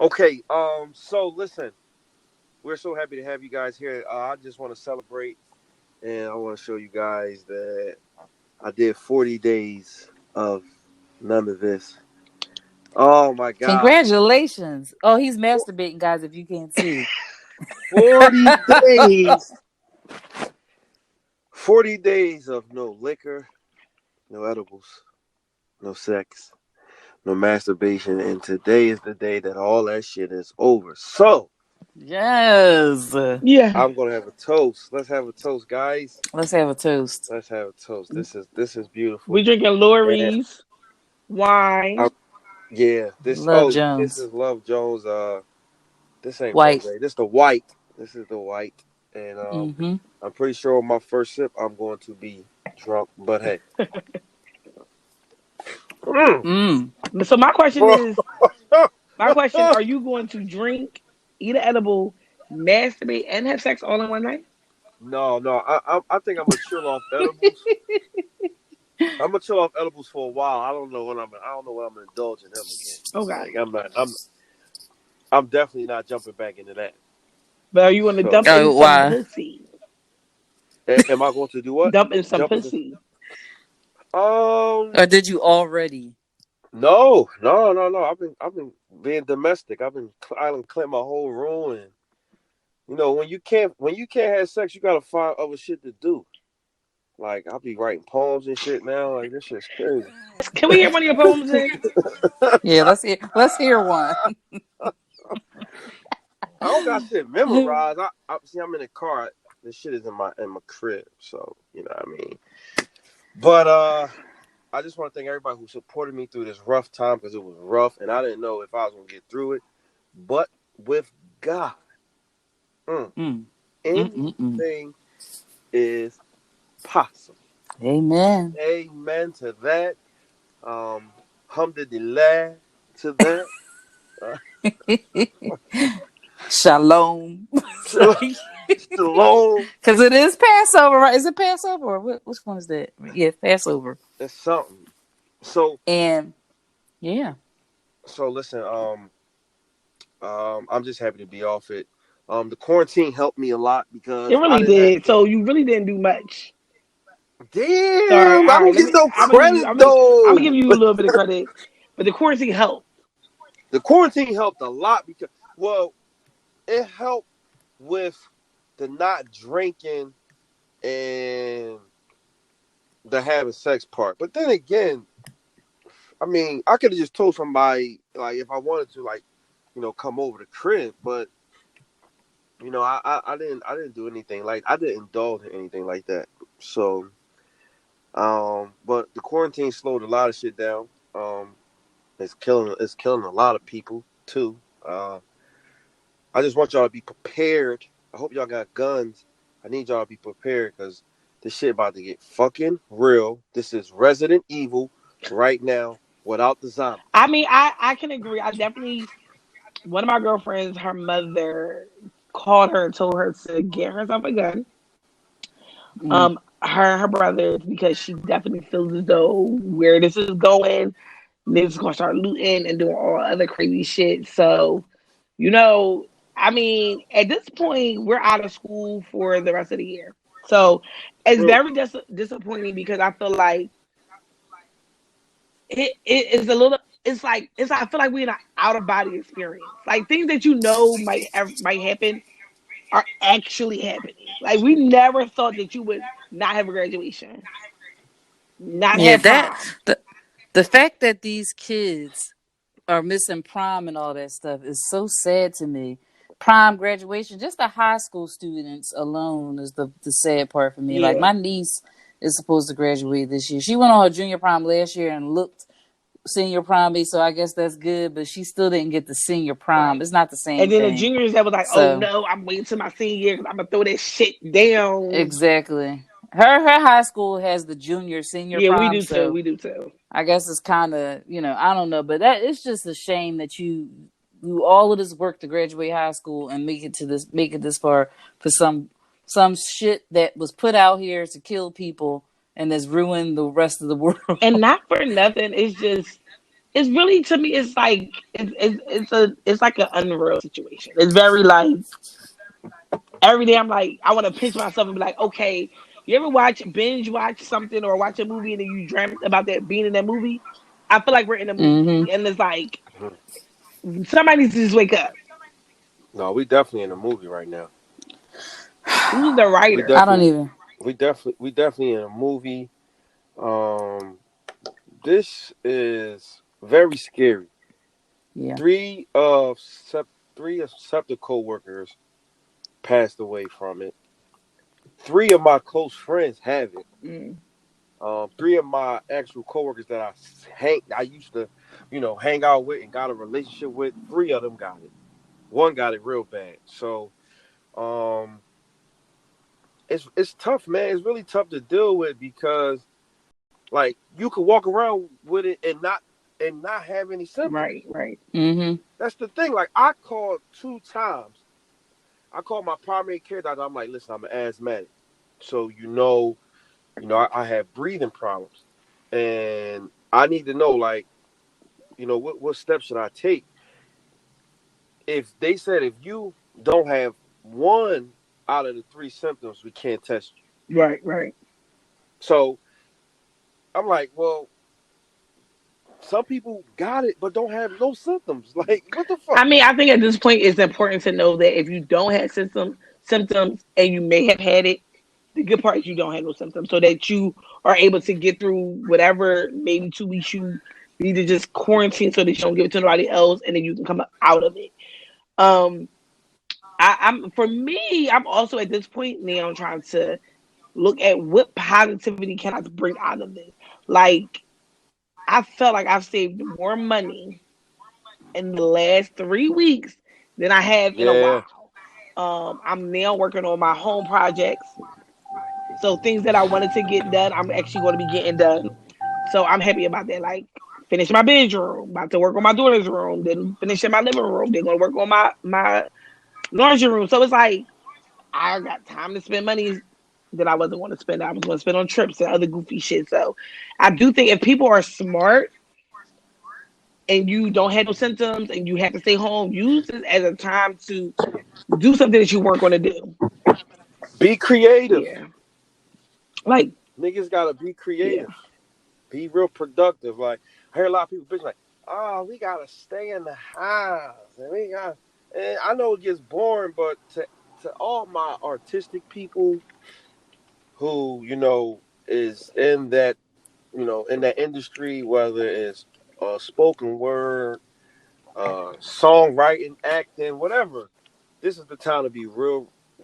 Okay. So listen, we're so happy to have you guys here. I just want to celebrate, and I want to show you guys that I did 40 days of none of this. Oh my God. Congratulations. Oh, he's masturbating, guys, if you can't see. 40 days. 40 days of no liquor, no edibles, no sex, no masturbation, and today is the day that all that shit is over. So Yes. Yeah. I'm gonna have a toast. Let's have a toast, guys. Let's have a toast. Let's have a toast. This is We beautiful. drinking And Lori's I, wine. yeah, this Love oh this Jones. is Love Jones. This ain't White. rose. This the white. This is the white, and Mm-hmm. I'm pretty sure on my first sip I'm going to be drunk. But hey, mm, Mm. So bro, my question, are you going to drink, eat an edible, masturbate, and have sex all in one night? no. I think I'm gonna chill off edibles. I'm gonna chill off edibles for a while. I don't know when I'm gonna indulge in them again. Okay. Like I'm definitely not jumping back into that. But are you going to So, dump in Oh, some why? pussy? am I going to do what? Dump in some Jump into? pussy. Um, Or did you already? no. I've been being domestic. I done clean my whole room, and when you can't have sex, you gotta find other shit to do. Like I'll be writing poems and shit now. Like this shit's crazy. Can we hear one of your poems then? Yeah, let's hear one. I don't got shit memorized. I see. I'm in the car. This shit is in my crib, so you know what I mean. But I just want to thank everybody who supported me through this rough time because it was rough, and I didn't know if I was gonna get through it. But with God, mm, Mm. Mm-mm-mm. anything is possible. Amen. Amen to that. Alhamdulillah to that. Uh, Shalom. Shalom. Because it is Passover, right? Is it Passover? Or which one is that? Yeah, Passover. That's something. So And yeah. so listen. I'm just happy to be off it. The quarantine helped me a lot It because I really didn't have did. So you really didn't do much. Sorry. Damn, I All don't right. get no I'm gonna give you. credit I'm gonna give though. you a little bit of credit, but the quarantine helped. The quarantine helped a lot because, well, it helped with the not drinking and the having sex part. But then again, I mean, I could have just told somebody like if I wanted to, like, come over the crib. But I didn't do anything like I didn't indulge in anything like that. So, but the quarantine slowed a lot of shit down. It's killing a lot of people too. I just want y'all to be prepared. I hope y'all got guns. I need y'all to be prepared because this shit about to get fucking real. This is Resident Evil right now without the zombie. I mean, I can agree. I definitely. One of my girlfriends, her mother called her and told her to get herself a gun. Mm. Her and her brother, because she definitely feels as though where this is going, niggas gonna start looting and doing all other crazy shit. So, you know, I mean, at this point, we're out of school for the rest of the year. So it's Mm. very disappointing because I feel like it is a little. It's. I feel like we're in an out of body experience. Like things that might happen are actually happening. Like we never thought that you would not have a graduation, not Yeah, have that prom. the the fact that these kids are missing prom and all that stuff is so sad to me. Prom, graduation, just the high school students alone is the sad part for me. Like Yeah. my niece is supposed to graduate this year. She went on her junior prom last year and looked senior prom, so I guess that's good, but she still didn't get the senior prom. Right. It's not the And same then the thing. juniors that was like, oh So no, I'm waiting till my senior year because I'm gonna throw that shit down. exactly. Her high school has the junior senior Yeah, we prom, do too. so We do too. I guess it's kind of, I don't know, but that it's just a shame that you do all of this work to graduate high school and make it this far for some shit that was put out here to kill people and has ruined the rest of the world. And not for nothing, it's just it's really, to me, it's like it's like an unreal situation. It's very like every day I'm like, I want to pinch myself and be like, okay, you ever binge watch something or watch a movie and then you dreamt about that being in that movie? I feel like we're in a movie Mm-hmm. and it's like Mhm. somebody needs to just wake up. No, we definitely in a movie right now. Who's the We writer? I don't definitely, even. we definitely in a movie. Um, this is very scary. Yeah. Three of three of SEPTA co-workers passed away from it. Three of my close friends have it. Mm, Three of my actual coworkers that I used to, hang out with and got a relationship with. Three of them got it. One got it real bad. So, um, it's tough, man. It's really tough to deal with because, like, you could walk around with it and not have any symptoms. right, right, Mm-hmm. That's the thing. Like, I called 2 times. I called my primary care doctor. I'm like, listen, I'm an asthmatic, so I have breathing problems, and I need to know, like, what steps should I take? If they said if you don't have one out of the three symptoms, we can't test you. right, right. So I'm like, well, some people got it but don't have no symptoms. Like, what the fuck? I mean, I think at this point it's important to know that if you don't have symptoms and you may have had it, the good part is you don't have no symptoms, so that you are able to get through whatever maybe 2 weeks you need to just quarantine so that you don't give it to nobody else, and then you can come out of it. Um, I'm for me, I'm also at this point now trying to look at what positivity can I bring out of this. Like I felt like I've saved more money in the last 3 weeks than I have in a Yeah, while. I'm now working on my home projects. So things that I wanted to get done, I'm actually going to be getting done. So I'm happy about that. Like finishing my bedroom, about to work on my daughter's room, then finishing my living room, then going to work on my laundry room. So it's like I got time to spend money that I wasn't going to spend. I was going to spend on trips and other goofy shit. So I do think if people are smart and you don't have no symptoms and you have to stay home, use this as a time to do something that you weren't going to do. be creative. Yeah. Like, Niggas gotta be yeah. creative. Be real productive. Like, I hear a lot of people bitch like, oh, we gotta stay in the house and we got. And I know it gets boring, but to all my artistic people who is in that industry, whether it's spoken word, songwriting, acting, whatever. This is the time to be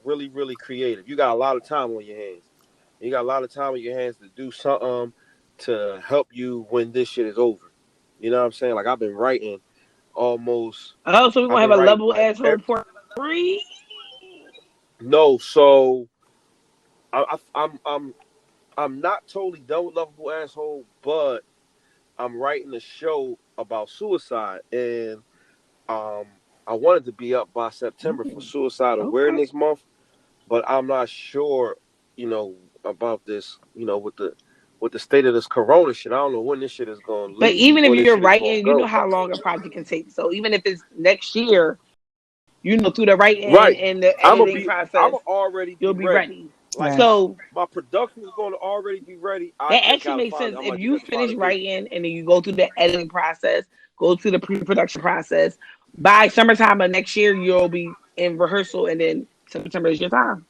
really, really creative. You got a lot of time on your hands. You got a lot of time on your hands to do something to help you when this shit is over. You know what I'm saying? Like almost. Oh, so we're I've going to been have a writing level like asshole part three? no. So I'm not totally done with Lovable Asshole, but I'm writing a show about suicide, and um, I wanted to be up by September for Mm, Suicide okay. Awareness Month, but I'm not sure, about this, with the state of this Corona shit. I don't know when this shit is going to But leave, even if when this you're shit is going to writing, you know go. how long a project can take. So even if it's next year, through the writing Right. and the I'm gonna editing be. I'm process, gonna already you'll be be ready. ready. Like Right. So my production is going to already be ready. I that just actually gotta makes find. sense. I If might just you have to find finish a date. writing and then you go through the editing process, go through the pre-production process, by summertime of next year, you'll be in rehearsal, and then September is your time.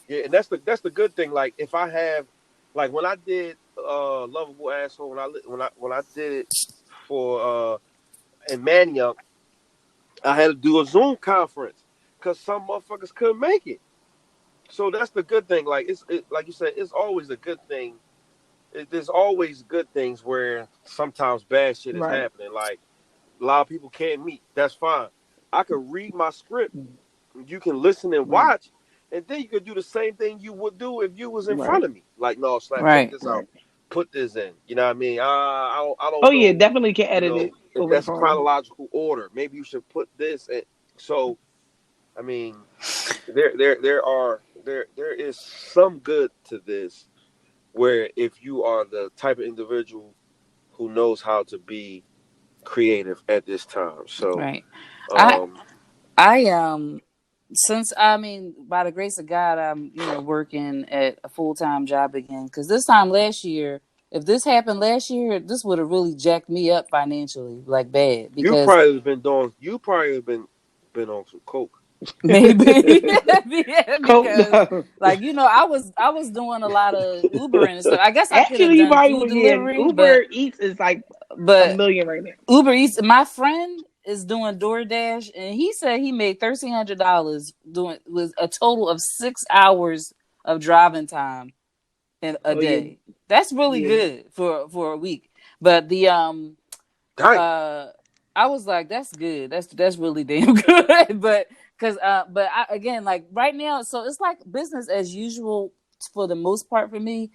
Yeah, and that's the good thing. Like if I have, like when I did Lovable Asshole, when I did it for in Manioc, I had to do a Zoom conference because some motherfuckers couldn't make it. So that's the good thing. Like like you said, it's always a good thing. There's always good things where sometimes bad shit is Right. happening. Like a lot of people can't meet. That's fine. I could read my script. You can listen and Right. watch, and then you could do the same thing you would do if you was in front Right. of me. Like, no, Slap, take Right. this out, Right. put this in. You know what I mean? I don't Oh yeah, know. definitely can edit it If over the that's phone. chronological order. Maybe you should put this in. So, I mean, there is some good to this, where if you are the type of individual who knows how to be creative at this time. So, Right. I um, I since I mean by the grace of God I'm working at a full-time job again because this time last year if this happened last year this would have really jacked me up financially like bad because you probably have been on some coke. maybe yeah, Coke because no. like I was doing a lot of Ubering and stuff. I guess I could have Actually, you done probably food would. Yeah, delivery, Uber Eats is like a but million right now. Uber Eats. My friend is doing DoorDash, and he said he made $1,300 doing with a total of 6 hours of driving time in a Oh yeah, day. That's really yeah. good for a week. But the Dang. uh I was like, that's good. That's really damn good. But again, like right now, so it's like business as usual for the most part for me,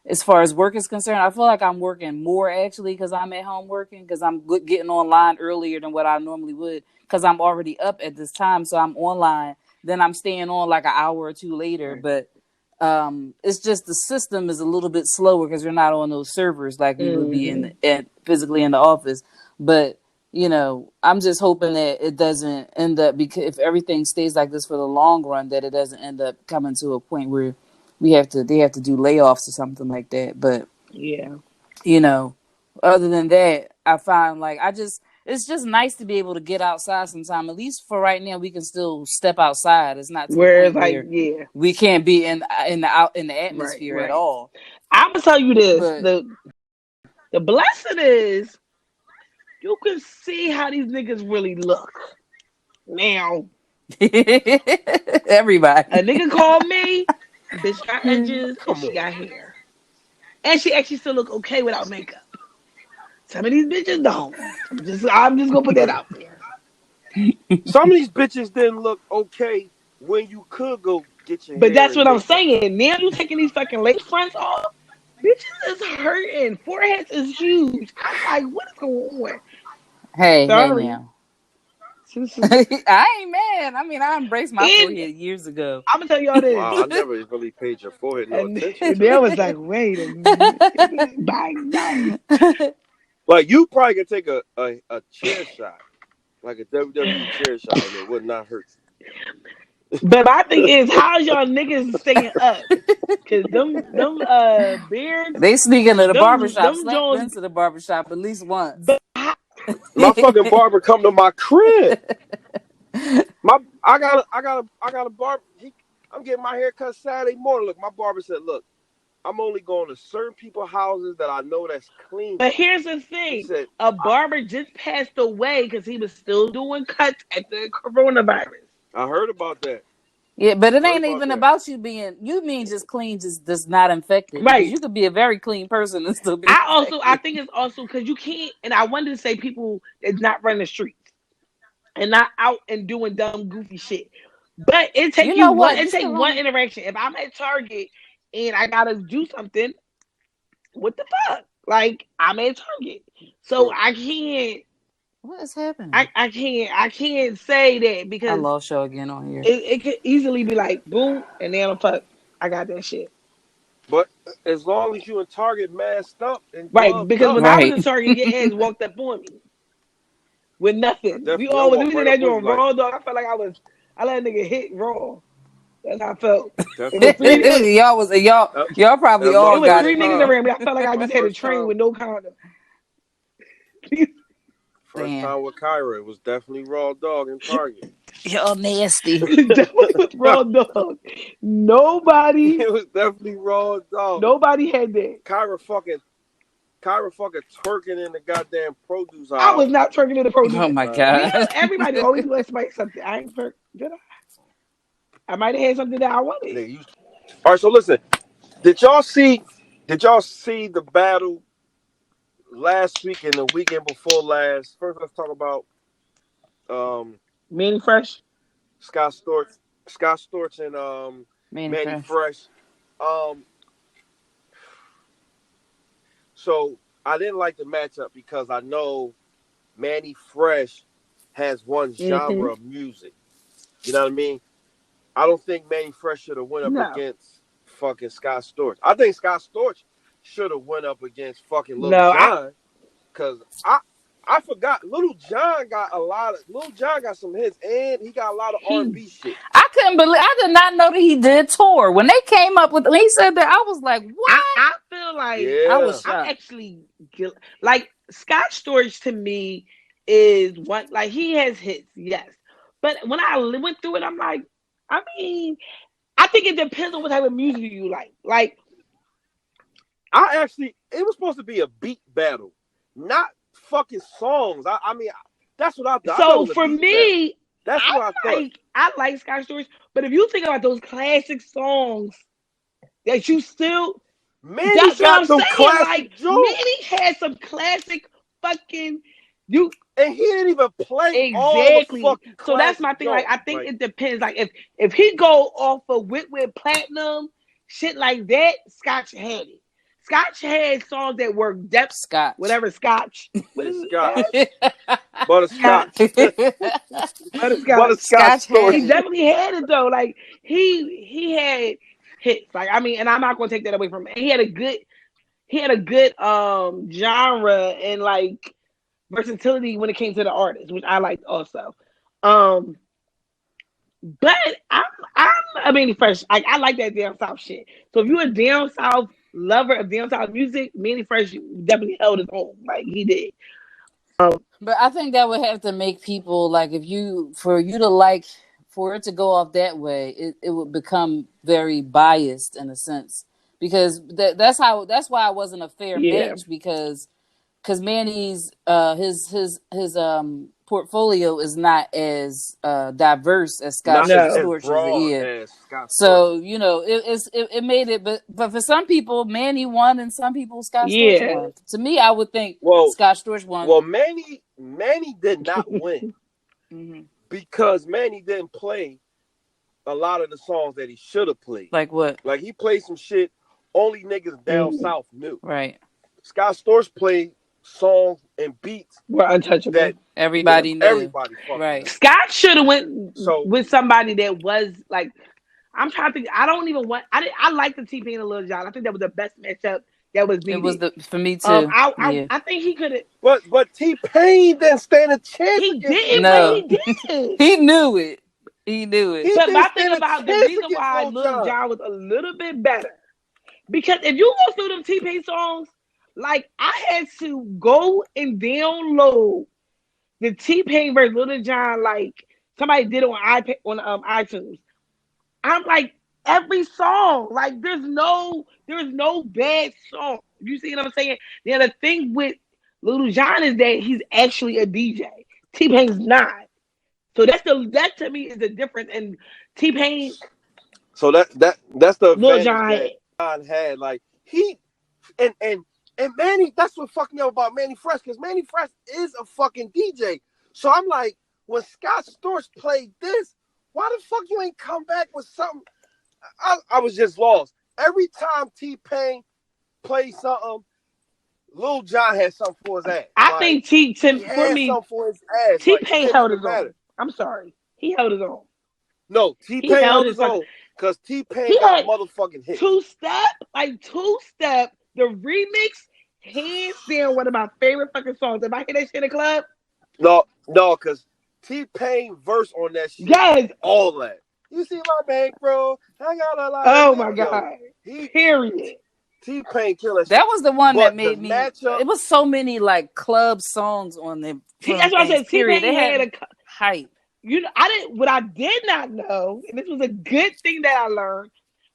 as far as work is concerned. I feel like I'm working more actually because I'm at home working because I'm getting online earlier than what I normally would because I'm already up at this time, so I'm online. Then I'm staying on like an hour or two later, Right. but it's just the system is a little bit slower because we're not on those servers like we would be Mm-hmm. physically in the office. But I'm just hoping that it doesn't end up because if everything stays like this for the long run, that it doesn't end up coming to a point where they have to do layoffs or something like that. But Yeah. you know, other than that, I find like it's just nice to be able to get outside sometime. At least for right now, we can still step outside. It's not to the Whereas, point like, where yeah, we can't be in the right, atmosphere at right. all. I'm gonna tell you this: But the blessing is you can see how these niggas really look. Now, a everybody. nigga called me, bitch got edges and Come she on. got hair, and she actually still look okay without makeup. Some of these bitches don't. I'm just gonna put that out there. Some of these bitches didn't look okay when you could go get your But hair that's and what I'm makeup done. saying. Now you taking these fucking lace fronts off. Bitches is hurting. Foreheads is huge. I'm like, what is going on? Hey Sorry. now. I'm I ain't mad. I mean, I embraced my and forehead years ago. I'm gonna tell y'all this. Wow, I never really paid your forehead no attention And to they it. was like, wait a minute. Bang, bang. Like you probably could take a chair shot, like a WWE chair shot, and it would not hurt. But my thing is, how's y'all niggas staying up? Cause them beards, They sneak into the barbershop. them Slap Jones. into the barbershop at least once. But how, My fucking barber come to my crib. I got a barber. I'm getting my hair cut Saturday morning. Look, my barber said, look, I'm only going to certain people's houses that I know that's clean. but here's the He thing: said, a barber just passed away because he was still doing cuts at the coronavirus. I heard about that. Yeah, but it Heard ain't about even that. about you being. You mean just clean, just not infected because Right. you could be a very clean person and still be I infected. think it's also because you can't. And I wanted to say people that's not running the streets and not out and doing dumb goofy shit. But it take You you know one. what? It You take still one only. interaction. If I'm at Target and I gotta do something, what the fuck? Like I'm at Target, so Hmm. I can't. What is happening? I can't say that I because lost y'all again on here. it could easily be like boom and then I'm fuck. I got that shit. But as long as you in Target masked up and Right, gloved because up, when I was Right. in Target, your ass walked up on me with I nothing. We definitely I all we walk was in right there up on you doing like raw dog. I felt like I let a nigga hit raw. That's how I felt. It was definitely. three. y'all was That, y'all probably that all It my was got first three it niggas time. then. around me. I felt like I just had a First train time. with no condom. First Damn. time with Kyra, it was definitely raw dog in Target. Y'all nasty. That was raw dog. Nobody, It was definitely raw dog. nobody had that. Kyra fucking Kyra fucking twerking in the goddamn produce I was aisle. not twerking in the produce. Oh my You know, god. everybody always wants to make something. I ain't twerk. Did I? I might have had something that I wanted. Nigga, all right, so listen. Did y'all see? Did y'all see the battle last week and the weekend before last? First, let's talk about um, Manny Fresh. Scott Storch, Scott Storch and Manny Manny Fresh. Fresh. Um, so I didn't like the matchup because I know Manny Fresh has one Mm-hmm. genre of music. You know what I mean? I don't think Manny Fresh should have went up No, against fucking Scott Storch. I think Scott Storch should have went up against fucking Lil no. Jon because I I forgot. Little John got some hits, and he got a lot of R&B shit. I couldn't believe. I did not know that he did tour. When they came up with, when he said that, I was like, "What?" I feel like I was Yeah. I'm shocked. actually like Scott Storch to me is one like he has hits, yes. But when I went through it, I'm like, I mean, I think it depends on what type of music you like. Like, it was supposed to be a beat battle, not fucking songs. I mean, that's what I thought. I thought it so was a for beat battle. me, That's what I thought. I like Scott Storch, but if you think about those classic songs that you still, Manny that's what got I'm them saying. Like, classic joints, Manny had some classic fucking you. and he didn't even play all the Exactly. fucking So that's classic my thing. Like, joints. I think Like, it depends. Like, if he go off of Whitwit Platinum, shit like that, Scotch had it. Scotch had songs that were depth, Scotch. whatever Scotch. What it's is it? Scotch, Scotch. butterscotch, Butterscotch. butterscotch Scotch had He Storch. it. definitely had it though. Like he had hits. Like I mean, and I'm not gonna take that away from him. He had a good genre and like versatility when it came to the artist, which I liked also. Um, but I mean, Fresh. I like that down south shit. So if you're a down south lover of down south music, Manny Fresh definitely held his own. Like he did. But I think that would have to make people like, if you, for you to like, for it to go off that way, it would become very biased in a sense, because that's why it wasn't a fair Yeah. match, because Manny's his portfolio is not as diverse as Scott Not as No. Storch's. broad Yeah. as Scott So, Storch. it made it, but for some people, Manny won, and some people Scott Storch Yeah. won. To me, I would think Well, Scott Storch won. Manny did not win Mm-hmm. because Manny didn't play a lot of the songs that he should have played. Like what? Like he played some shit only niggas down Mm. south knew. Right. Scott Storch played songs and beats We're untouchable. that Everybody knew. everybody fucking Right. knew. Scott should have went So with somebody that was like. I'm trying to think. I don't even want. I like the T Pain and Lil Jon. I think that was the best matchup that was It was needed. for me too. Yeah. I think he could have. but T-Pain didn't stand a chance He against didn't, Lil but Jon. No. he did. He knew it. He knew it. He But didn't my thing stand a about the chance reason against why Lil Lil Jon. Jon was a little bit better, because if you go through them T Pain songs, like I had to go and download the T Pain versus Lil Jon, like somebody did it on iPad on iTunes. I'm like every song, like there's no bad song. You see what I'm saying? Now the thing with Lil Jon is that he's actually a DJ. T Pain's not. So that to me is the difference. And T Pain, So that's the Lil advantage Jon, that Jon had. Like he and Manny, that's what fucked me up about Manny Fresh, because Manny Fresh is a fucking DJ. So I'm like, when Scott Storch played this, why the fuck you ain't come back with something? I was just lost. Every time T-Pain played something, Lil Jon had something for his ass. I Like, think he for had me, something for his ass. T Like, it Pain didn't held even his own. matter. I'm sorry, he held his own. No, He T-Pain held held his his fucking own because T-Pain he got had motherfucking hits. two step, the remix, hands down one of my favorite fucking songs. If I hear that shit in the club, No, because T-Pain verse on that shit, yes. all that. You see my bankroll? I got a lot Oh of my it. Yo, god. he Period. T-Pain kill that shit. That was the one that But the made me. matchup, It was so many like club songs on them That's what I things. said. T Period. They Pain had had a. hype. I didn't. What I did not know, and this was a good thing that I learned,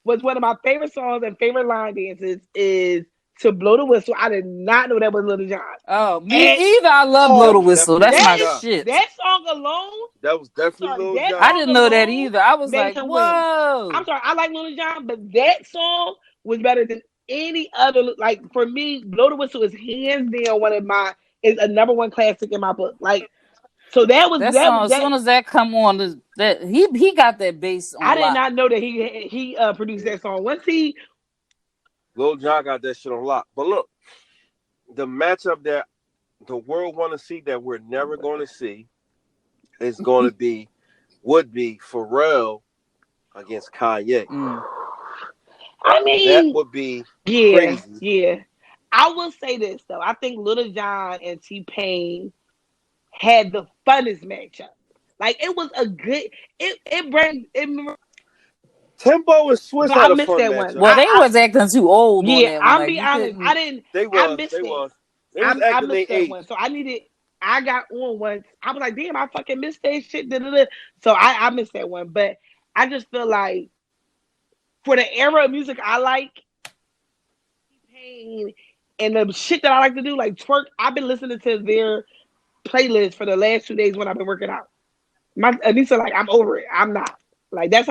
was one of my favorite songs and favorite line dances is "To Blow the Whistle." I did not know that was Lil Jon. Oh, me And either. I love Blow that the was Whistle. definitely That's Lil my Jon. shit. that song alone. That was definitely Sorry, Lil that I Jon. song didn't know that alone either. I was made like, him win. whoa. I'm sorry, I like Lil Jon, but that song was better than any other. Like for me, "Blow the Whistle" is hands down is a number one classic in my book. Like so that was That that song, as that soon as that come on, that he got that bass I on did lock. not know that he produced Yeah. that song. Once he Lil Jon got that shit on lock. But look, the matchup that the world want to see that we're never going to see is going to would be Pharrell against Kanye. I That mean, would be yeah, crazy. yeah. I will say this though. I think Lil Jon and T Pain had the funnest matchup. Like it was a good. It brings it. Timbo and Swiss But I had a missed fun that one. matchup. Well, they was acting too old on Yeah, that one. I'm Like be you honest. I couldn't. didn't. They I was. missed They it. was. They was I acting their missed that age. one. So I needed. I got on once. I was like, damn, I fucking missed that shit. Da-da-da. So I missed that one. But I just feel like for the era of music I like, pain and the shit that I like to do, like twerk. I've been listening to their playlist for the last 2 days when I've been working out. My Anissa, like, I'm over it. I'm not. Like that's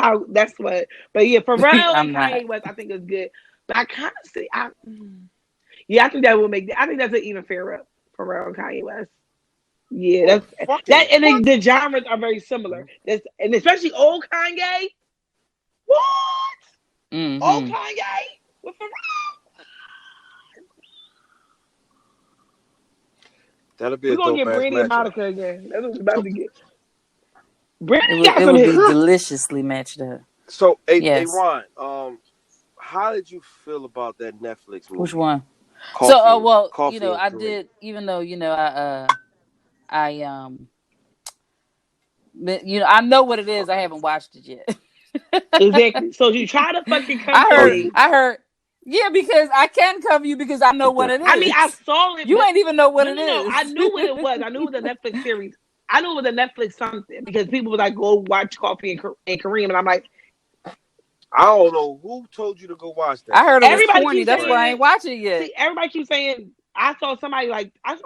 what. But yeah, Pharrell and I'm not. Kanye West, I think is good. But I kind of see, yeah, I think that will make. I think that's an even fairer Pharrell and Kanye West. Yeah, Oh that's that, fucking and what? the genres are very similar. That's and especially old Kanye. What? Old Mm-hmm. Kanye with Pharrell. That'll be We're a gonna dope get ass Brandy and matchup. Monica again. That's what we're about to get. Brandy got It some would be hits. deliciously matched up. So, hey, Yes. Ron, how did you feel about that Netflix Which movie, one? So, well, Coffee and I Kareem? did. Even though I I know what it is. I haven't watched it yet. Exactly. So you try to fucking come I for Oh, heard. me. you I heard. Yeah, because I can cover you because I know what okay? it I mean, I is. saw it, You but ain't even know what it no. I is. knew what it was. I knew it was a Netflix series. I knew it was a Netflix something because people were like, "Go watch Coffee and Kareem," and I'm like, I don't know who told you to go watch that I shit. heard it was everybody corny. keeps That's But why I saying. ain't watching it yet. See, everybody keeps saying. I saw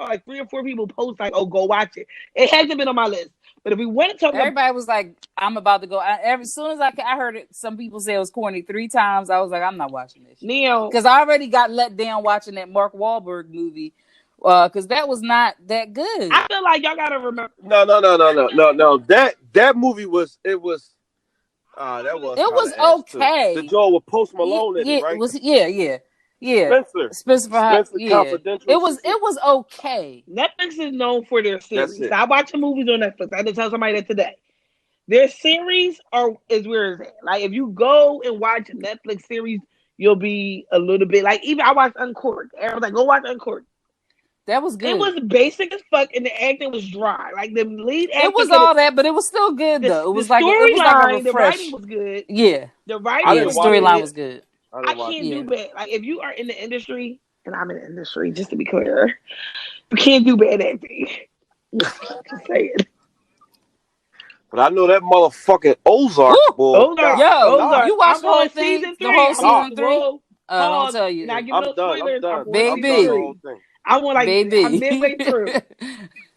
like 3 or 4 people post like, "Oh, go watch it." It hasn't been on my list, but if we want to talk about Everybody was like, "I'm about to go." As soon as I heard it, some people say it was corny 3 times. I was like, "I'm not watching this shit," Neo, because I already got let down watching that Mark Wahlberg movie, because that was not that good. I feel like y'all gotta remember. no. That movie was it was that was It kind was of ass too. The okay. Joe with Post Yeah, Malone in it, yeah, it right? was yeah. Spencer, Spencer for High, Spencer yeah. Confidential, It some was shit. okay. Netflix is known for their That's series. it. I watch movies on Netflix. I had to tell somebody that today. Their series is where it's at. Like if you go and watch a Netflix series, you'll be a little bit like even I watched Uncorked. Everyone's like, go watch Uncorked. That was It good. was basic as fuck and the acting was dry. Like the lead It actor was could have all that, but it was still good though. the It was like a storyline, the writing refresh. was good. Yeah, The I writing yeah. The didn't was watch it storyline good. was yet. good. I I didn't watch can't it do Yeah. yet. bad. Like if you are in the industry, and I'm in the industry, just to be clear, you can't do bad acting. Just saying. But I know that motherfucking Ozark Woo! boy. Ozark, Yo, God, Ozark. you watched I'm the whole on thing, season the 3. whole I'm on. God, season 3. Whoa, Don't pause. tell Not you, giving I'm no done. I'm spoilers. I'm done. on I'm season done the baby, whole 3. thing. I'm on like I'm baby. midway through.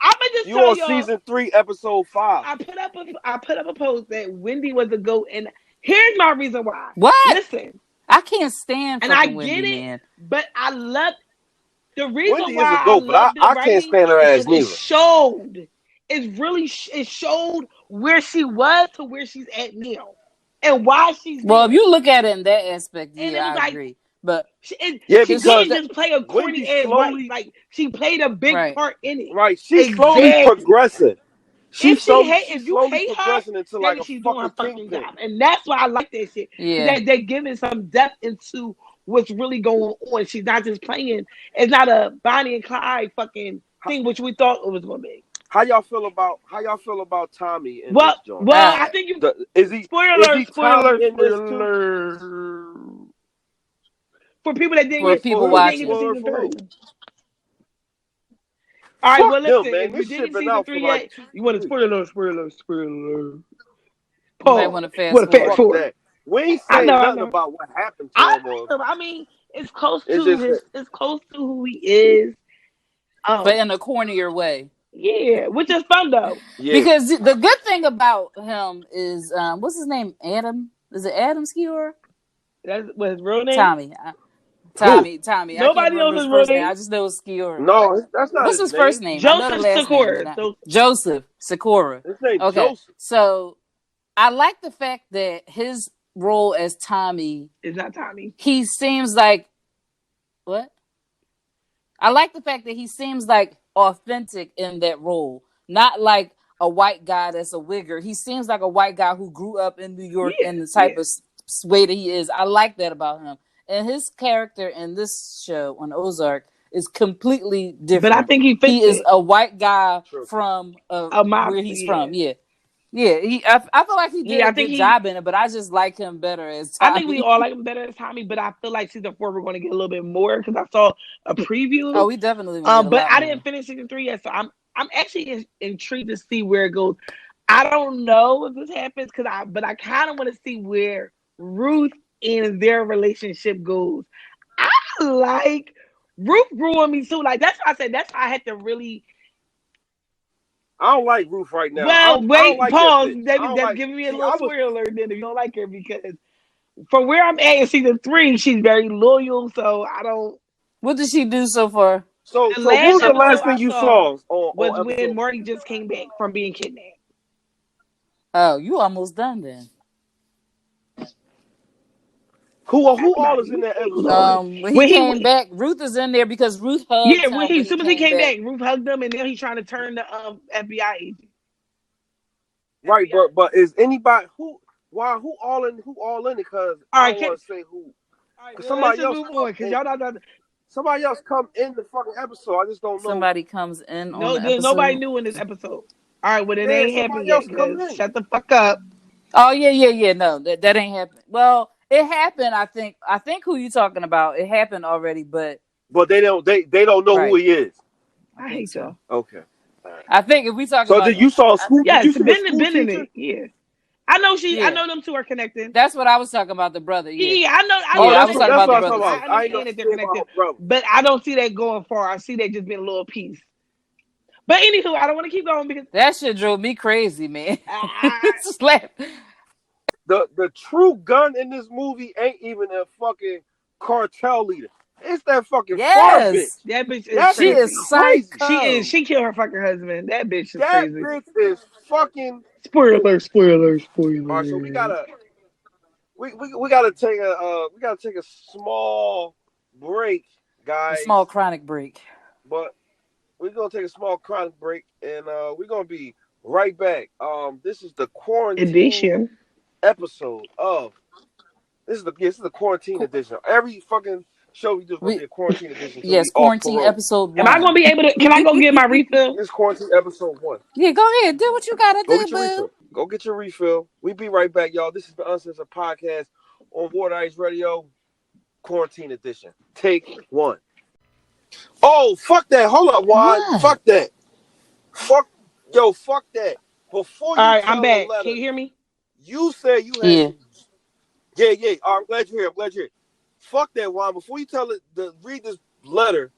I'ma just You tell on y'all. season 3, episode 5? I put up a post that Wendy was a goat, and here's my reason why. What? Listen, I can't stand and I fucking get Wendy, it, man. but I love the reason Wendy is a why I goat, but love the I can't writing stand her is ass because it neither. showed. It's really it showed where she was to where she's at now, and why she's Well, if there. you look at it in that aspect, And yeah, it was I like agree. But Yeah, she this, because didn't that, just play a Wendy corny ass right. slowly, Like she played a big right? part in it. right? She's slowly Exactly. progressing. If She's you slowly hate her, progressing into that like means a she's doing her fucking fucking kingpin. job, and that's why I like that shit. Yeah. That they're giving some depth into what's really going on. She's not just playing. It's not a Bonnie and Clyde fucking How, thing, which we thought it was gonna be. how y'all feel about Tommy in Well, this joint? well, Uh, I think you. Is Spoiler he alert! Spoiler Tommy alert! in this too? Spoiler alert! For people that didn't for Yeah, get, for people who who? didn't get to watching, Spoiler season for 3. who? All right, Fuck well, listen. them, man. If you This shit didn't been see the out for 3 like yet, two, you want to 3 weeks. spoiler alert, spoiler alert, spoiler alert. you might Pause. want to You fast want to fast forward. Fuck forward. that. We ain't I know, saying I nothing know. about what happened to I him or like him. I mean, it's close it's to just his. that It's close to who he is. But in a cornier way. Yeah, which is fun though. yeah. Because the good thing about him is, what's his name? Adam? Is it Adam Skewer? That's what his real name. Tommy. Who? Tommy. I can't Nobody remember knows his his real first name. name. I just know it's Skewer. No, that's not What's his his first name. name? I know the Joseph last name, but Sikora. not So Joseph Sikora. His name Okay, Joseph. so I like the fact that his role as Tommy, it's not Tommy. he seems like what? I like the fact that he seems like authentic in that role, not like a white guy that's a wigger. He seems like a white guy who grew up in New York Yeah, in the type yeah. of way that he is. I like that about him. And his character in this show on Ozark is completely But I different. think he He fixed is it. a white guy True. from A where mobster, he's yeah. from. Yeah, yeah. I feel like he did Yeah, a I think good he. job in it, but I just like him better as I think we Tommy. all like him better as Tommy, but I feel like season 4 we're going to get a little bit more because I saw a preview. Oh, we definitely gonna get a But lot I more. didn't finish season 3 yet, so I'm actually intrigued to see where it goes. I don't know if this happens but I kind of want to see where Ruth and their relationship goes. I like Ruth grew on me too. Like that's why I said that's why I had to really. I don't like Ruth right now. Well, I don't wait, like that pause. bitch. I don't That's like. giving me a See, little I was spoiler alert then if you don't like her because from where I'm at in season 3, she's very loyal. So I don't. What did she do so far? so. The So, what last was the episode last I thing you saw saw was on when episode? Marty just came back from being kidnapped. Oh, you almost done then. Who all Everybody, is in that who's all episode? this? When he When he, came back, Ruth is in there because Ruth yeah, hugged when him he when as he soon as he came came back. back, Ruth hugged him, and now he's trying to turn the FBI agent. Right, but is anybody who? Why who all in? Who all in it? Because All I right, don't want to say who. all right, Because let's somebody just else move come on because in. y'all not. Somebody else come in the fucking episode. I just don't know. Somebody comes in on No, the there's nobody episode. new in this episode. All right, well, it Yeah, ain't happened somebody yet else come because in. shut the fuck up. Oh yeah. No, that ain't happened. Well, it happened. I think who you talking about. It happened already, but But they don't know who right. he is. I I think hate so. y'all. Okay. All right. I think if we talk So about, did you saw a school? Did you Yes, see a school been in teacher? it. Yeah, I know she. I yeah, know them two are connected. that's what I was talking about. The brother. Yeah, Yeah, I Oh, know yeah. I that was they talking that's about what the I connected. was talking brothers. about. I I ain't know understand that they're shit about her connected, brother. but I don't see that going far. I see that just being a little piece. But anywho, I don't want to keep going because That shit drove me crazy, man. I, Slap. The true gun in this movie ain't even a fucking cartel leader. It's that fucking farm bitch. Yes, that bitch is That she bitch is crazy. crazy. psycho. She killed her fucking husband. That bitch is That crazy. bitch is fucking. Spoiler, spoiler, All right, so spoiler. we gotta take a small break, A small guys. chronic break. But we're gonna take a small chronic break, and we're gonna be right back. This is the quarantine Edition. episode of this is the quarantine edition. Every fucking show we do is gonna We be a quarantine edition till yes, we off quarantine parole. episode Am I gonna one. be able to? Can I go get my refill? This is quarantine episode 1. Yeah, go ahead. Do what you gotta Go do, get your boo. refill. Go get your refill. We be right back, y'all. This is the Uncensored Podcast on Water Ice Radio, quarantine edition. Take 1. Oh, fuck that. Hold up, Juan. What? Fuck that. Fuck, fuck that. Before All you right, I'm tell the back. Can letter, you hear me? you said you had Yeah. some. Yeah. I'm glad you're here. I'm glad you're here. Fuck that, Juan. Before you tell it, read this letter.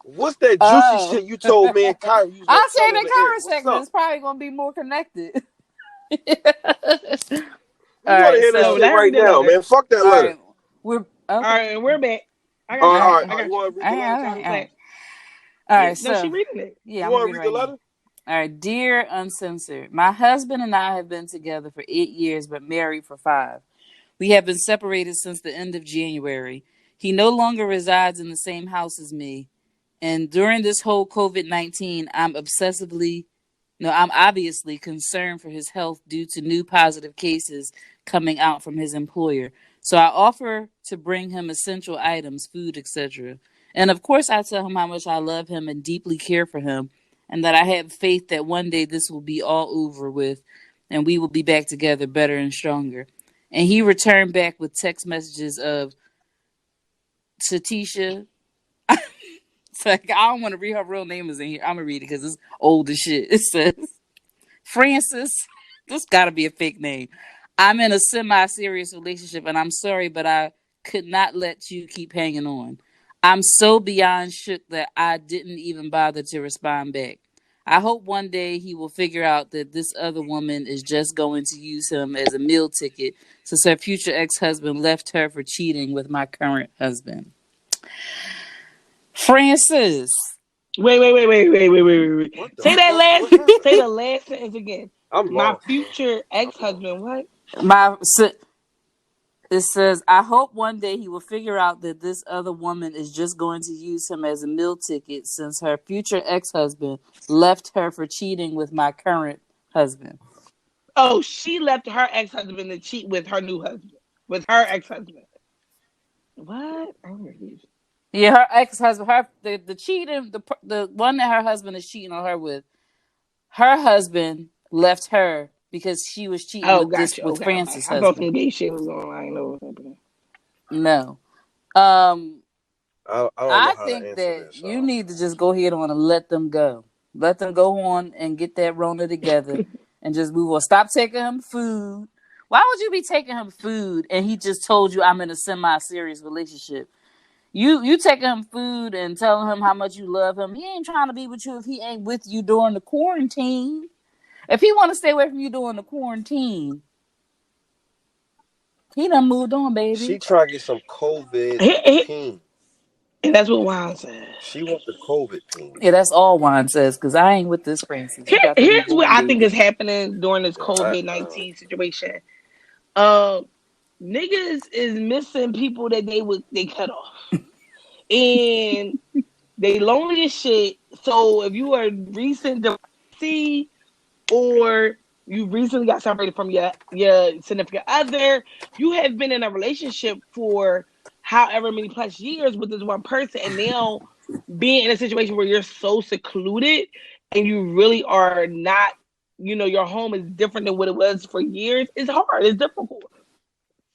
What's that juicy Oh. shit you told me and Kyrie you was gonna I'll say tell it in on the air? comment What's section. up? It's probably gonna be more connected. We All want to right, hear this No, so shit let her right read the now, letter. man. Fuck that all letter. right, we're All okay. right, and we're back. I All got you. right, I You got you. want to read all the letter, right, Kyrie? all Yeah, right. no, she So reading it. yeah, You I'm gonna want to read it read the right now. letter? All right, dear Uncensored, my husband and I have been together for 8 years, but married for 5. We have been separated since the end of January. He no longer resides in the same house as me, and during this whole COVID-19, I'm obviously concerned for his health due to new positive cases coming out from his employer. So I offer to bring him essential items, food, etc. And of course, I tell him how much I love him and deeply care for him, and that I have faith that one day this will be all over with and we will be back together better and stronger. And he returned back with text messages of Satisha. It's like, I don't want to read her real name is in here. I'm gonna read it because it's old as shit. It says Francis. This gotta be a fake name. I'm in a semi-serious relationship and I'm sorry, but I could not let you keep hanging on. I'm so beyond shook that I didn't even bother to respond back. I hope one day he will figure out that this other woman is just going to use him as a meal ticket since her future ex-husband left her for cheating with my current husband. Francis. Wait. What the Say that fuck? last. What happened? Say the last sentence again. I'm My lost. future ex-husband. What? My It says, I hope one day he will figure out that this other woman is just going to use him as a meal ticket since her future ex husband left her for cheating with my current husband. Oh, she left her ex-husband to cheat with her new husband. With her ex-husband. What? I'm confused. Yeah, her ex-husband, the cheating, the one that her husband is cheating on her with. Her husband left her because she was cheating Oh, with gotcha. with Okay, okay. Francis' I thought husband. some gay shit was going on. I didn't know what was happening. No. Um, I don't know I how to think answer that this. you need to just go ahead on and let them go. Let them go on and get that Rona together and just move on. Stop taking him food. Why would you be taking him food and he just told you I'm in a semi-serious relationship? You taking him food and telling him how much you love him. He ain't trying to be with you if he ain't with you during the quarantine. If he want to stay away from you during the quarantine, he done moved on, She baby. trying to get some COVID Here- here- peen. and that's what Juan said. She want the COVID peen. Yeah, that's all Juan says. Cause I ain't with this, Francis. You got to Here's move what on, I think is baby. happening during this Yeah, I, COVID-19 situation. Um, Niggas is missing people that they cut off, and they lonely as shit. So if you are recent divorcee or you recently got separated from your significant other, you have been in a relationship for however many plus years with this one person, and now being in a situation where you're so secluded and you really are not, your home is different than what it was for years. It's hard. It's difficult.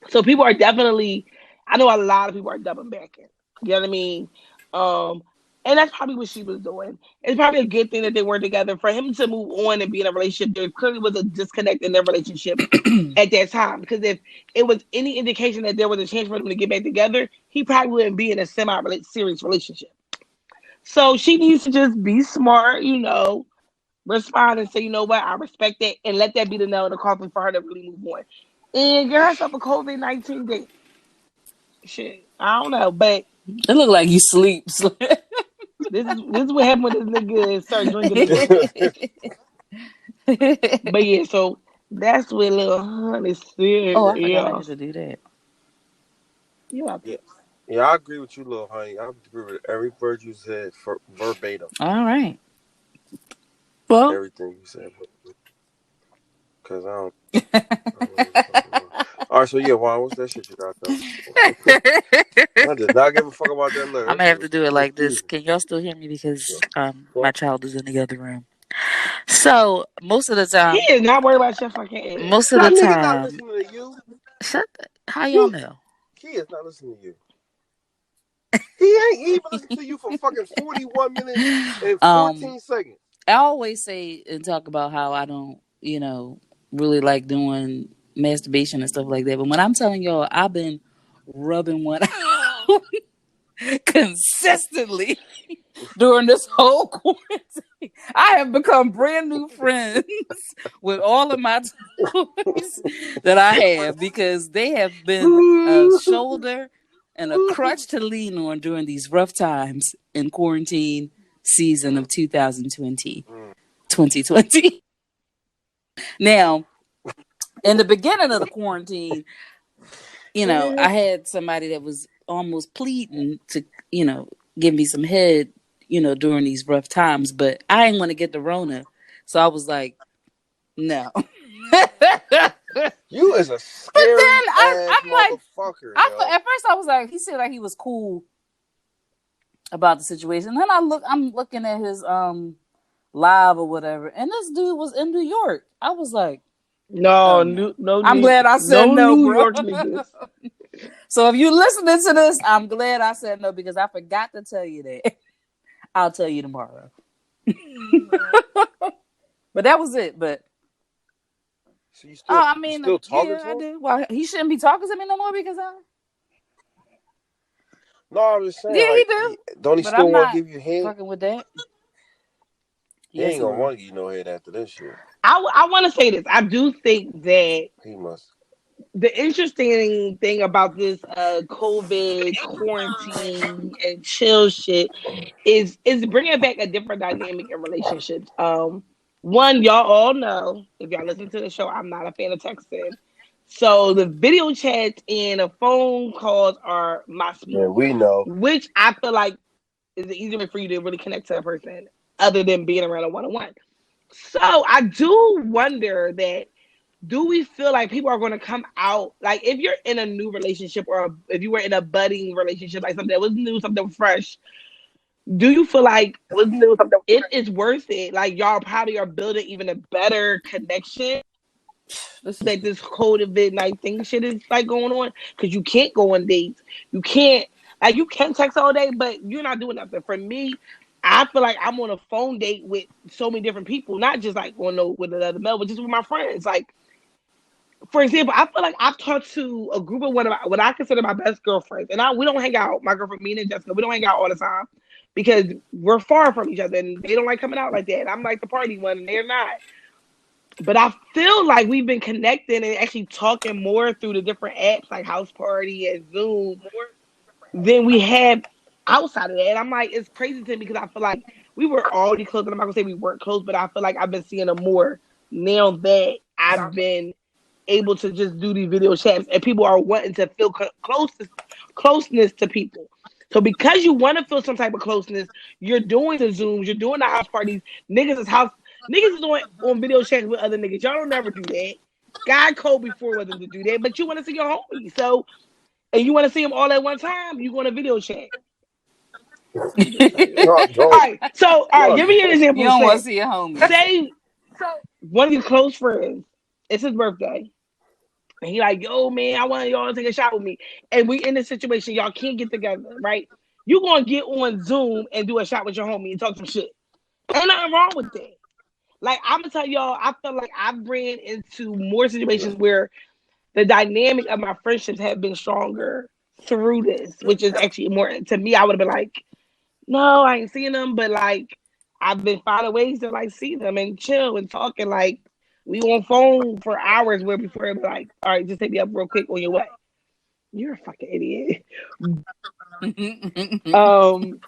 So people are definitely, I know a lot of people are doubling back in. You know what I mean? Um, and that's probably what she was doing. It's probably a good thing that they weren't together. For him to move on and be in a relationship, there clearly was a disconnect in their relationship at that time. Because if it was any indication that there was a chance for them to get back together, he probably wouldn't be in a semi-serious relationship. So she needs to just be smart, respond and say, you know what, I respect that, and let that be the nail in the coffin for her to really move on and get herself a COVID-19 date. Shit, I don't know, but It look like you sleep. this is what happened when this nigga started drinking again. But yeah, so that's what little honey Oh, said. I forgot I Yeah, get to do that. you out yeah, there. yeah. I agree with you, little honey. I agree with every word you said for verbatim. All right. Well, Everything you said. Because I don't really fucking know. All right, so yeah, Juan, what's that shit you got though? I did not give a fuck about that letter. I'm That gonna shit have to was do it like this. confusing. Can y'all still hear me? Because Yeah. my Fuck. child is in the other room. So most of the He time, is not worried about your fucking ass. most of the That nigga not time, listening to you. how y'all You, know? he is not listening to you. He ain't even listening to you for fucking 41 minutes and um, 14 seconds. I always say and talk about how I don't, really like doing masturbation and stuff like that. But when I'm telling y'all, I've been rubbing one out consistently during this whole quarantine. I have become brand new friends with all of my toys that I have because they have been a shoulder and a crutch to lean on during these rough times in quarantine season of 2020. 2020. Now, in the beginning of the quarantine, I had somebody that was almost pleading to, give me some head, during these rough times, but I didn't want to get the Rona. So I was like, no. But You is a then scary ass I'm like, motherfucker, yo. at first I was like, he said like he was cool about the situation. Then I'm looking at his live or whatever, and this dude was in New York. I was like, oh No, no. I'm no, glad I said no no, New bro. York niggas. So if you listening to this, I'm glad I said no because I forgot to tell you that. I'll tell you tomorrow. But that was it. But So you oh, still I you mean, still talking yeah, I to him? do. Well, he shouldn't be talking to me no more because I. No, I'm just saying, Yeah, he like, do. don't he But still I'm want to not give you head? fucking with that. He Yes, ain't he gonna will. want to give you no head after this shit. I want to say this. I do think that He must. the interesting thing about this COVID quarantine and chill shit is bringing back a different dynamic in relationships. One, y'all all know if y'all listen to the show, I'm not a fan of texting. So the video chats and the phone calls are my Yeah, speed, we know. which I feel like is the easier way for you to really connect to a person other than being around a one on one. So I do wonder that do we feel like people are going to come out, like if you're in a new relationship or if you were in a budding relationship, like something that was new, something fresh, do you feel like it is worth it? Like y'all probably are building even a better connection This is that this COVID-19 shit is like going on, because you can't go on dates, you can't, like you can text all day, but you're not doing nothing. For me, I feel like I'm on a phone date with so many different people, not just like on no with another male, but just with my friends. Like for example, I feel like I've talked to a group of what I consider my best girlfriends, and we don't hang out. My girlfriend, me and Jessica, we don't hang out all the time because we're far from each other, and they don't like coming out like that. I'm like the party one, and they're not. But I feel like we've been connecting and actually talking more through the different apps like House Party and Zoom than we have outside of that. And I'm like, it's crazy to me because I feel like we were already close. And I'm not gonna say we weren't close, but I feel like I've been seeing them more now that I've been able to just do these video chats, and people are wanting to feel closeness to people. So because you want to feel some type of closeness, you're doing the Zooms, you're doing the house parties. Niggas is on video chats with other niggas. Y'all don't never do that. God code before wasn't to do that, but you want to see your homie. So, and you want to see them all at one time, you go on a video chat. I'm just saying. No, I All don't. right. So, all right, No, I give me an don't. you example. don't want to see your homies. Say one of your close friends, it's his birthday. And he like, yo, man, I want y'all to take a shot with me. And we in this situation, y'all can't get together, right? You gonna get on Zoom and do a shot with your homie and talk some shit. Ain't nothing wrong with that. Like, I'm gonna tell y'all, I feel like I've ran into more situations where the dynamic of my friendships have been stronger through this, which is actually more, to me, I would have been like, no, I ain't seeing them, but like I've been finding ways to like see them and chill and talk, and like we on phone for hours where before it be like, all right, just take me up real quick on your way. You're a fucking idiot. Um,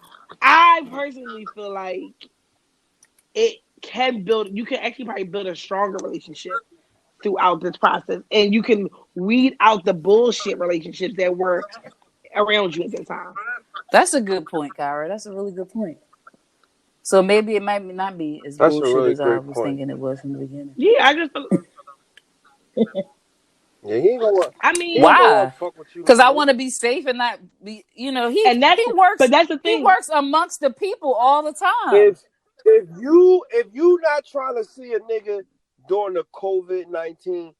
I personally feel like it can build. You can actually probably build a stronger relationship throughout this process, and you can weed out the bullshit relationships that were around you at that time. That's a good point, Kyra. That's a really good point. So maybe it might not be as That's a bullshit really as I great was point. thinking it was from the beginning. Yeah, Yeah, he ain't gonna want. I He ain't mean, gonna want Why? to fuck with you no Because I more. want to be safe and not be. You know, he and he but works. that's the He thing. works amongst the people all the time. If if you not trying to see a nigga during the COVID-19,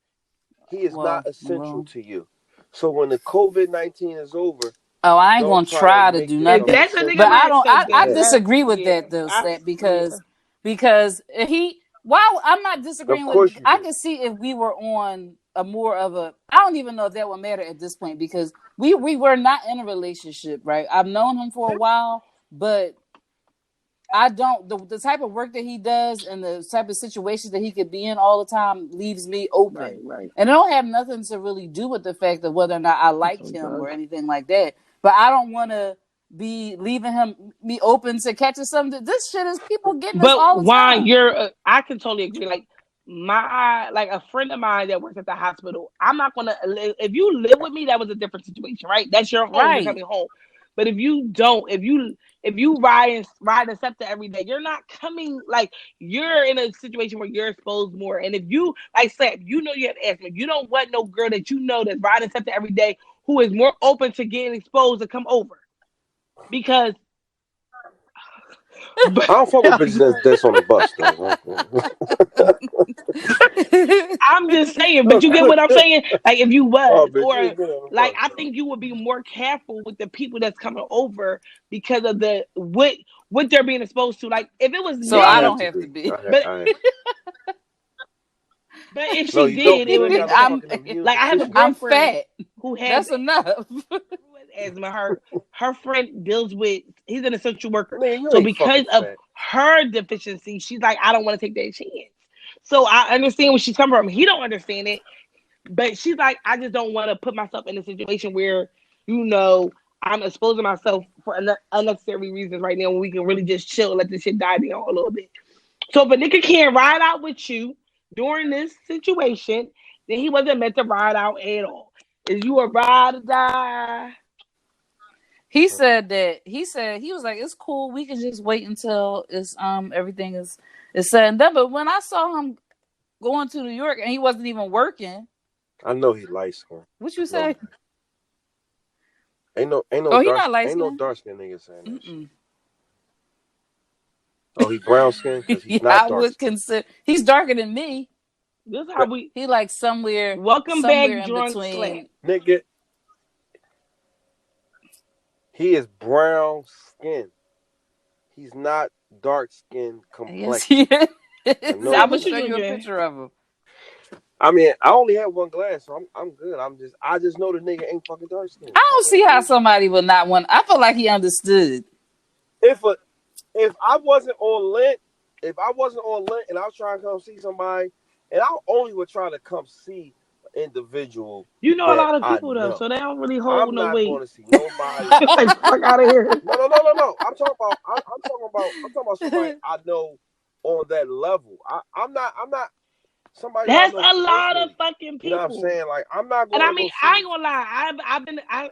he is not essential Well. to you. So when the COVID-19 is over, Oh, I ain't don't gonna try to try to make do yourself nothing. That's a nigga But essential. I might don't. accept I that. Yeah. That disagree with yeah, that though, I Stat, yeah. because he. Why I'm not Of disagreeing with. course you I do. can see if we were on a more of a. I don't even know if that would matter at this point because we were not in a relationship, right? I've known him for a while, but I don't the type of work that he does and the type of situations that he could be in all the time leaves me Right, open. right. And it don't have nothing to really do with the fact of whether or not I That's like so him or drug. anything like that. But I don't want to be leaving him me open to catching something. This shit is people getting this But all the why time. you're I can totally agree. Like a friend of mine that works at the hospital, I'm not gonna, if you live with me, that was a different situation, right? That's your home. You're Right. coming home. But if you don't, if you ride and SEPTA every day, you're not coming, like you're in a situation where you're exposed more. And if you, like said, you know you have asthma, you don't want no girl that you know that's riding SEPTA every day who is more open to getting exposed to come over. Because I don't fuck with bitches that's on the bus though. I'm just saying, but you get what I'm saying? Like if you Oh, was, bitch, you or ain't been on the like bus I though. think you would be more careful with the people that's coming over because of the what they're being exposed to. Like if it was So I I me, have don't to have to be. be. but if No, she you don't, did, because it you would ain't make got a sense. I'm fucking immune Like I have a system. I'm girlfriend fat. who has That's enough. asthma. Her friend deals with, he's an essential worker. Man, you So ain't because fucking of fat. her deficiency, she's like, I don't want to take that chance. So I understand where she's coming from. He don't understand it. But she's like, I just don't want to put myself in a situation where, I'm exposing myself for unnecessary reasons right now when we can really just chill and let this shit die down a little bit. So if a nigga can't ride out with you during this situation, then he wasn't meant to ride out at all. Is you a ride or die? He said he was like, it's cool, we can just wait until it's everything is said and done. But when I saw him going to New York and he wasn't even working. I know he light skinned. What you No, say? ain't Oh, he not light no skinned. dark skinned nigga saying that shit. Mm-mm. Oh, he brown skinned because he's Yeah, not I dark would skinned. consider he's darker than me. This is how we He like somewhere welcome back, in drunk slap. between. Nigga, he is brown skinned. He's not dark skinned Yes, complexion. he is. I know I'm Slap, gonna what he's you show not. you a drinking? picture of him. I mean, I only have one glass, so I'm good. I just know the nigga ain't fucking dark skinned. I don't see how somebody would not want. I feel like he understood. If I wasn't on Lent, and I was trying to come see somebody, and I only would try to come see an individual You know a that lot of I people though, know. so they don't really hold I'm no not going weight. to see nobody. Like fuck out of here. No. I'm talking about. I'm talking about somebody I know on that level. I'm not somebody that I That's know a lot of personally. fucking You know what I'm people. saying? Like I'm not And going I to mean, go I see. ain't gonna lie.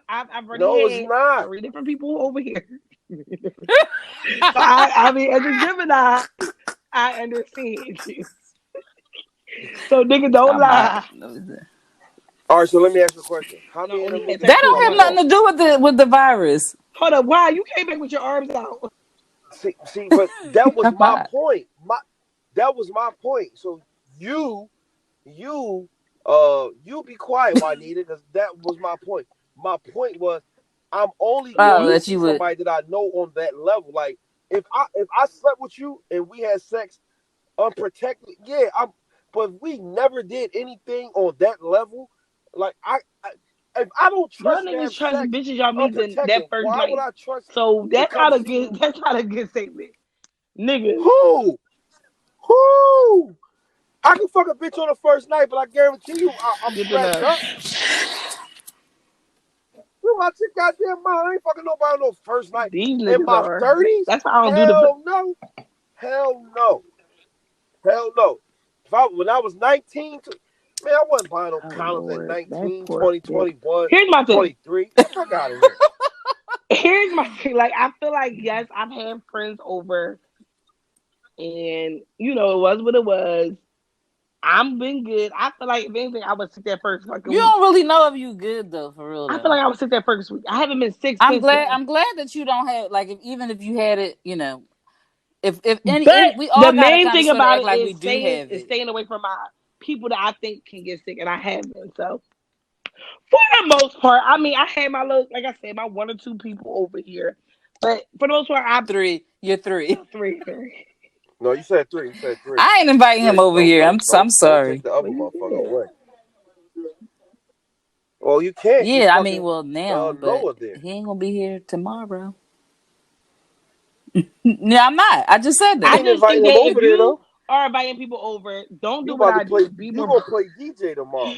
I've already No, it's had not. 3 different people over here. So I mean, as a Gemini, I understand you. So nigga, don't I'm not. lie. All right, so let me ask you a question. How No, many when of them he had niggas sex That you with don't come have me. nothing across? to do with the virus. Hold up, why you came back with your arms out? See, but that was I'm my not. point. That was my point. So you, you, you be quiet, Juanita, because that was my point. My point was, I'm only Oh, going to that see you would. somebody that I know on that level. Like if I slept with you and we had sex unprotected, yeah, But if we never did anything on that level, like if I don't Y'all trust to niggas have trust sex bitches y'all meet in unprotected, that first why would night. I trust So to that's come not a see good you? that's not a good statement. Niggas. Who? Who? I can fuck a bitch on the first night, but I guarantee you, I'm Good to scratched know. up. You watch your goddamn mind. I ain't fucking nobody on no first night These in niggas my are. 30s. That's why I don't do the Hell no. Hell no. Hell no. When I was 19, man, I wasn't buying no oh condoms at Lord, that 19, poor 20, bitch. 21, Here's my thing. 23. Get the fuck out of here. Here's my thing. Like I feel like yes, I've had friends over and you know it was what it was. I'm been good. I feel like if anything, I would sit that first fucking You week. don't really know if you good though, for real I feel though. like I would sit that first week. I haven't been sick since then. I'm glad that you don't have like even if you had it, you know, if any But we the all gotta main kind of thing sort of about act it like we is do have it. staying away from my people that I think can get sick, and I haven't. So for the most part, I mean, I had my little, like I said, my 1 or 2 people over here, but for the most part, I Three, you're three. three. No, you said three. You said three. I ain't inviting him Three. over here. I'm Don't take sorry. the other Well, you motherfucker did. away. Well, you can't. You Yeah, I mean, fucking well now, but Noah there. he ain't gonna be here tomorrow. Yeah, I'm not. I just said I I that. ain't just think inviting him that if over there you though. are inviting people over, don't do You what about to I play? do. You gonna play DJ tomorrow?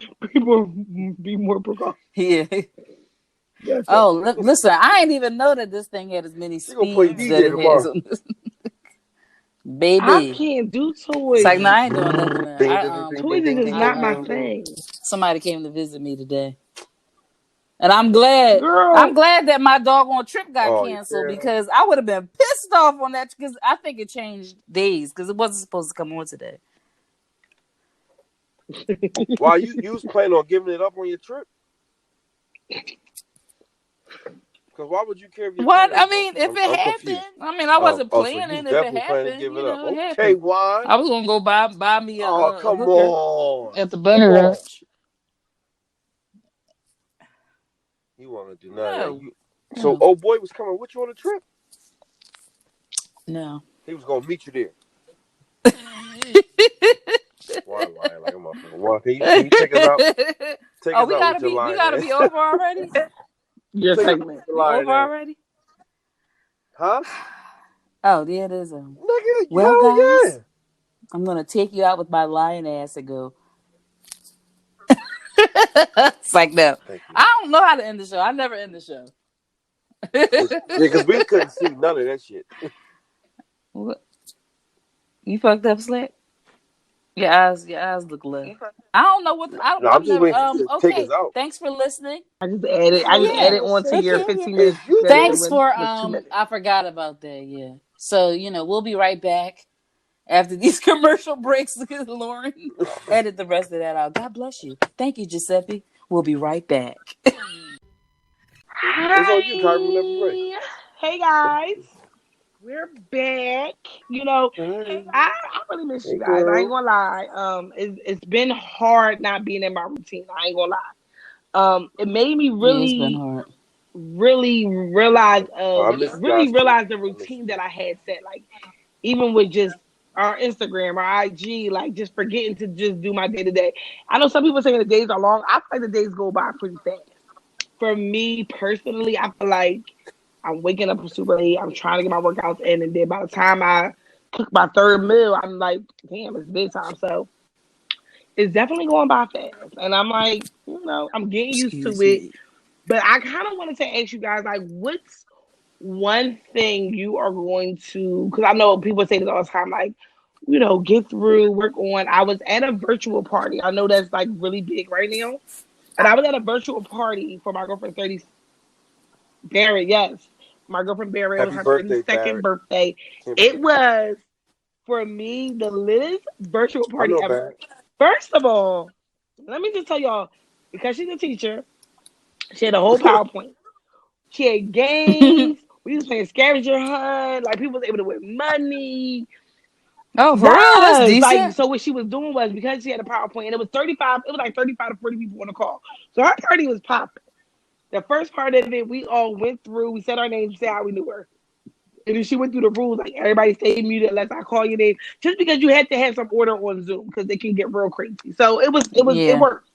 Be more precautionary. Yeah. That's it. Oh, listen, I ain't even know that this thing had as many She gonna play speeds that DJ it has tomorrow. on this. I Baby. can't do It's like, toys. no, I ain't doing nothing. Ding ding ding ding ding Toys ding is ding not my ding ding. thing, Somebody came to visit me today. And I'm glad. I'm girl. glad that my doggone trip got Oh, you canceled care? because I would have been pissed off on that because I think it changed days because it wasn't supposed to come on today. Why you was planning on giving it up on your trip? Because why would you care if your What? trip was I mean, if canceled? it I'm confused. happened, I mean, I wasn't So you was planning. If it definitely planning to happened, give you it up. know, it Okay, happened. why? I was gonna go buy me Oh, a come hooker on. at the Come Bunny on. Ranch. You want to do none of that. No, So, no, old boy was coming with you on the trip? no. He was going to meet you there. Why lying like a motherfucker? Why? Can you take us out? Take Oh, us out with your we lying gotta ass. be over already. Your Take us out segment. with your We lying over ass. already. Huh? Oh, yeah, it is. Nigga, Well, hell yeah. guys, I'm gonna take you out with my lion ass and go. It's like no, Thank you. I don't know how to end the show. I never end the show. Yeah, because we couldn't see none of that shit. What? You fucked up, Slick. Your eyes look low. I don't know what No, I've I'm just never. waiting for you to take us Okay, out. thanks for listening. I just Yeah. added on to your Okay. 15 If minutes you that did, it Thanks was, for was 2 minutes. I forgot about that. Yeah. So we'll be right back. after these commercial breaks. Lauren, edit the rest of that out. God bless you. Thank you, Giuseppe. We'll be right back. It's on you, Kyrie, whenever you're ready. Hi. Hey guys. We're back. Hi. I really miss Hey, you guys. I ain't girl. gonna lie. It's been hard not being in my routine. I ain't gonna lie. It made me Yeah, it's been hard. really Oh, I miss you really guys too. realize the I miss routine that I had set. Like even with just our Instagram, our IG, like just forgetting to just do my day to day. I know some people saying the days are long. I feel like the days go by pretty fast. For me personally, I feel like I'm waking up super late. I'm trying to get my workouts in, and then by the time I cook my third meal, I'm like, damn, it's bedtime. So it's definitely going by fast, and I'm like, I'm getting used to Excuse it. me. But I kind of wanted to ask you guys, like, what's one thing you are going to? Because I know people say this all the time, like, get through, work on. I was at a virtual party. I know that's like really big right now, but I was at a virtual party for my girlfriend 30 Barrett, yes. My girlfriend Barrett, it was Happy her birthday, 32nd Barrett. birthday. It Kimberly. was, for me, the littest virtual I party know ever. Barrett. First of all, let me just tell y'all, because she's a teacher, she had a whole PowerPoint. She had games. We was playing scavenger hunt. Like, people was able to win money. Oh, for real? That's Yes. Like, decent. so what she was doing was, because she had a PowerPoint, and it was like 35 to 40 people on the call. So her party was popping. The first part of it, we all went through. We said our names, we said how we knew her. And then she went through the rules, like everybody stay muted unless I call your name, just because you had to have some order on Zoom because they can get real crazy. So it Yeah. worked.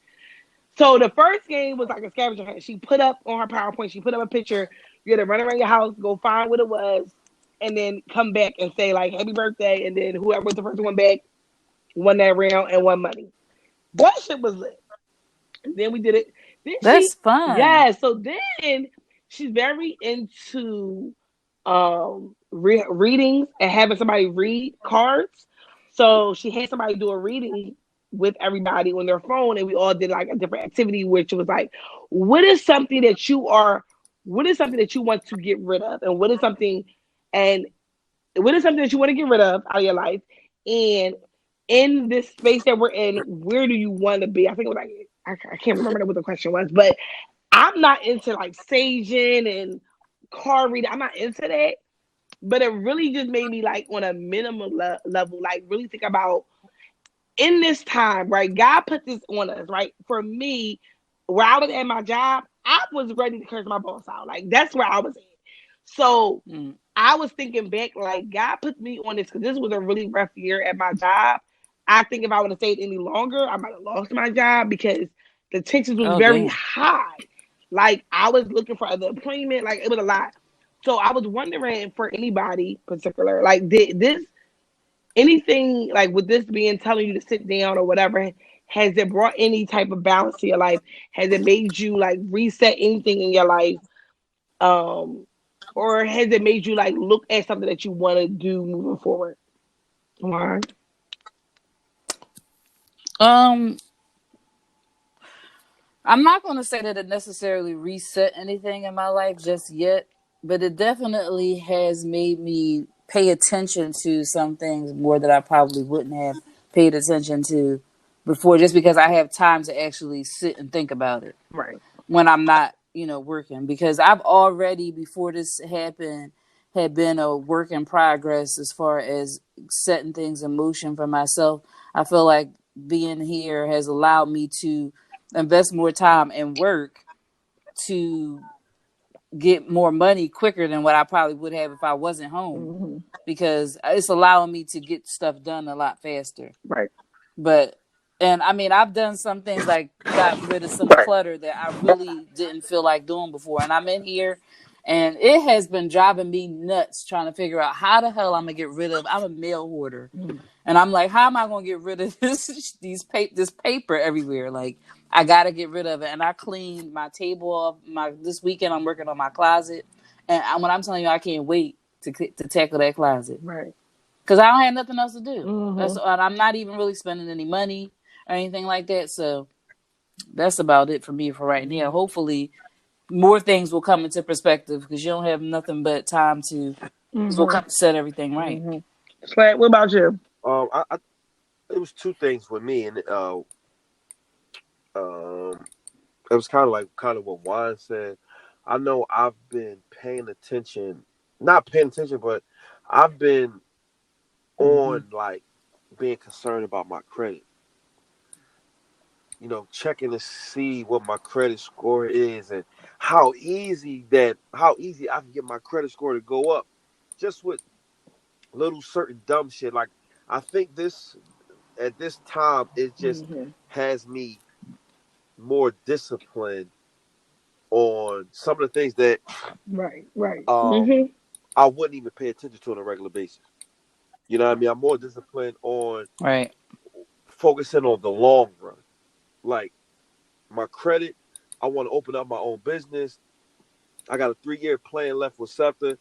So the first game was like a scavenger hunt. She put up on her PowerPoint, she put up a picture. You had to run around your house, go find what it was, and then come back and say like happy birthday, and then whoever was the first one back won that round and won money. That shit was lit. And then we did it. Then That's fun. yeah. So then she's very into readings and having somebody read cards. So she had somebody do a reading with everybody on their phone, and we all did like a different activity, which was like, what is something that you are, what is something that you want to get rid of, and and what is something that you want to get rid of out of your life, and in this space that we're in, where do you want to be? I think it was like I can't remember what the question was, but I'm not into like saging and card reading. I'm not into that. But it really just made me like on a minimum level, like really think about in this time, right? God put this on us, right? For me, where I was at my job, I was ready to curse my boss out. Like that's where I was at. So Mm. I was thinking back, like God put me on this because this was a really rough year at my job. I think if I would have stayed any longer, I might have lost my job because the tensions was Oh, very damn. high. Like I was looking for other employment, like it was a lot. So I was wondering for anybody particular, like did this anything like with this being telling you to sit down or whatever, has it brought any type of balance to your life? Has it made you like reset anything in your life? Um, or has it made you like look at something that you want to do moving forward? Why? Um, I'm not going to say that it necessarily reset anything in my life just yet, but it definitely has made me pay attention to some things more that I probably wouldn't have paid attention to before, just because I have time to actually sit and think about it Right. when I'm not, working. Because I've already, before this happened, had been a work in progress as far as setting things in motion for myself. I feel like being here has allowed me to invest more time and work to get more money quicker than what I probably would have if I wasn't home, Mm-hmm. because it's allowing me to get stuff done a lot faster. Right. But and I mean, I've done some things like got rid of some clutter that I really didn't feel like doing before, and I'm in here, and it has been driving me nuts trying to figure out how the hell I'm gonna get rid of. I'm a mail hoarder, Mm-hmm. and I'm like, how am I gonna get rid of this paper everywhere? Like, I gotta get rid of it. And I cleaned my table off. This weekend I'm working on my closet, and when I'm telling you, I can't wait to tackle that closet Right. because I don't have nothing else to do. Mm-hmm. And I'm not even really spending any money or anything like that. So that's about it for me for right now. Hopefully, more things will come into perspective because you don't have nothing but time to Mm-hmm. set everything right. Mm-hmm. Slat, what about you? I it was two things with me, and um, it was kind of what Juan said. I know I've been paying attention, not paying attention, but I've been Mm-hmm. on like being concerned about my credit. Checking to see what my credit score is and how easy I can get my credit score to go up, just with little certain dumb shit. Like I think this at this time it just Mm-hmm. has me more disciplined on some of the things that Right, right. um Mm-hmm. I wouldn't even pay attention to on a regular basis. You know what I mean? I'm more disciplined on Right. focusing on the long run. Like my credit, I want to open up my own business. I got a 3-year plan left with SEPTA.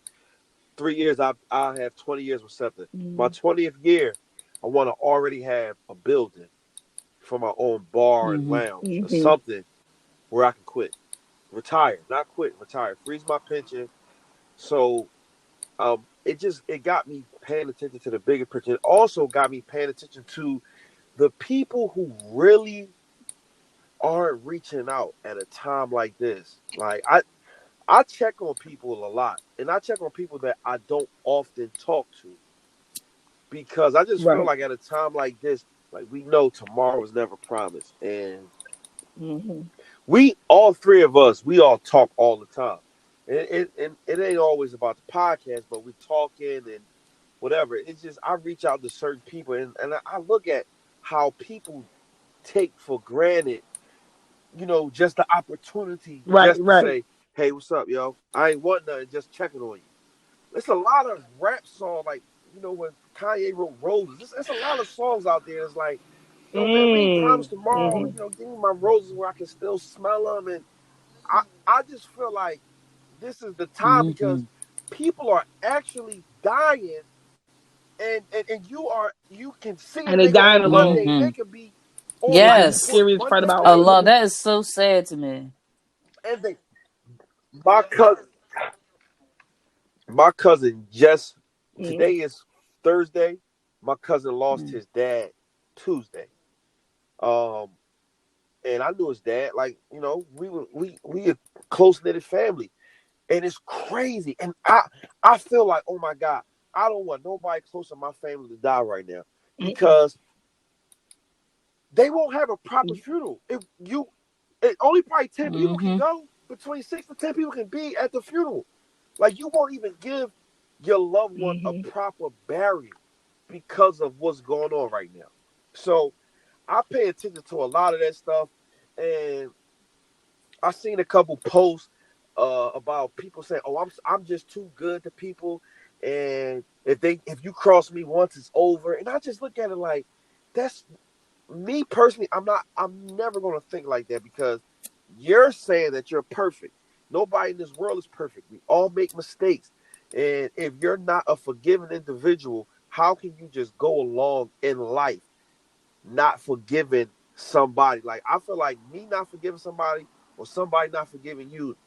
3 years, I have 20 years with SEPTA. My Mm-hmm. 20th year, I want to already have a building for my own bar and Mm-hmm. lounge or Mm-hmm. something where I can quit, retire, not quit, retire, freeze my pension. So it got me paying attention to the bigger picture. It also got me paying attention to the people who really aren't reaching out at a time like this. Like I check on people a lot, and I check on people that I don't often talk to because I just feel Right. like at a time like this, like we know tomorrow is never promised, and Mm-hmm. we all three of us, we all talk all the time. And it ain't always about the podcast, but we talking and whatever. It's just I reach out to certain people, and I look at how people take for granted, just the opportunity Right, just to right. say, "Hey, what's up, yo? I ain't want nothing, just checking on you." There's a lot of rap songs like when Kanye wrote Roses. There's a lot of songs out there. It's like, yo, man, we ain't Mm. promised tomorrow. Mm-hmm. Give me my roses where I can still smell them, and I just feel like this is the time Mm-hmm. because people are actually dying, and you can see a And they nigga dying on Monday. alone. Mm-hmm. They could be on Which life is the Yes. support scariest part Monday about I night, it. love that is so sad to me. and my cousin, my cousin just Mm-hmm. today is Thursday. My cousin lost Mm. his dad Tuesday. Um, and I knew his dad. Like we a close knitted family, and it's crazy. And I feel like, oh my god, I don't want nobody close to my family to die right now because they won't have a proper funeral. It only probably 10 people can Mm-hmm. go. Between 6 to 10 people can be at the funeral. Like you won't even give your loved one a Mm-hmm. proper burial because of what's going on right now. So I pay attention to a lot of that stuff, and I seen a couple posts about people saying, "Oh, I'm just too good to people, and if you cross me once, it's over." And I just look at it like that's me personally. I'm never gonna think like that because you're saying that you're perfect. Nobody in this world is perfect. We all make mistakes, and if you're not a forgiving individual, how can you just go along in life not forgiving somebody? Like I feel like me not forgiving somebody or somebody not forgiving you,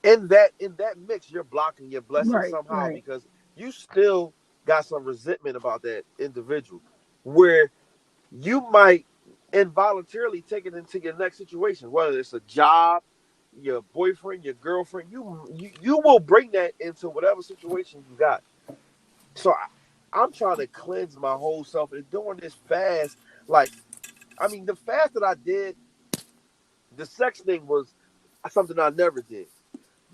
in that mix, you're blocking your blessing Right, somehow right. because you still got some resentment about that individual where you might involuntarily take it into your next situation, whether it's a job, your boyfriend, your girlfriend. You will bring that into whatever situation you got. So I'm trying to cleanse my whole self and doing this fast. Like, I mean, the fast that I did, the sex thing was something I never did.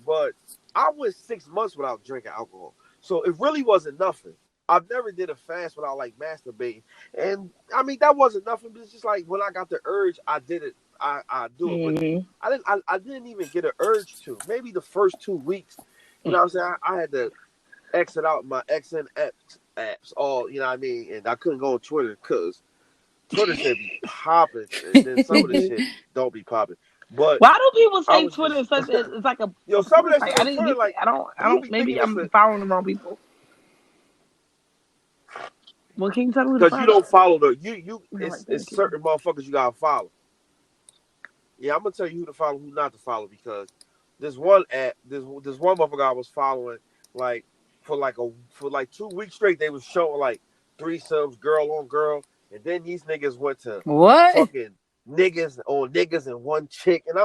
But I went 6 months without drinking alcohol, so it really wasn't nothing. I've never did a fast without like masturbating, and I mean that wasn't nothing. But it's just like when I got the urge, I did it. I do it, but Mm-hmm. I didn't even get an urge to. Maybe the first 2 weeks, what I'm saying. I had to exit out my XN apps, all you know what I mean, and I couldn't go on Twitter because Twitter should be popping, and then some of the shit don't be popping. But Why do people I say was Twitter just is such a it's like yo, a some of porn that site? shit I on didn't Twitter, get that. like I you don't be thinking maybe it's I'm a following the wrong people. Well, can you tell me who to because you follow? don't follow the you. All right, It's thank you. certain motherfuckers you gotta follow. Yeah, I'm gonna tell you who to follow, who not to follow because this one app, this one motherfucker I was following, like for like 2 weeks straight, they was showing like threesomes, girl on girl, and then these niggas went to What? fucking niggas on niggas and one chick, and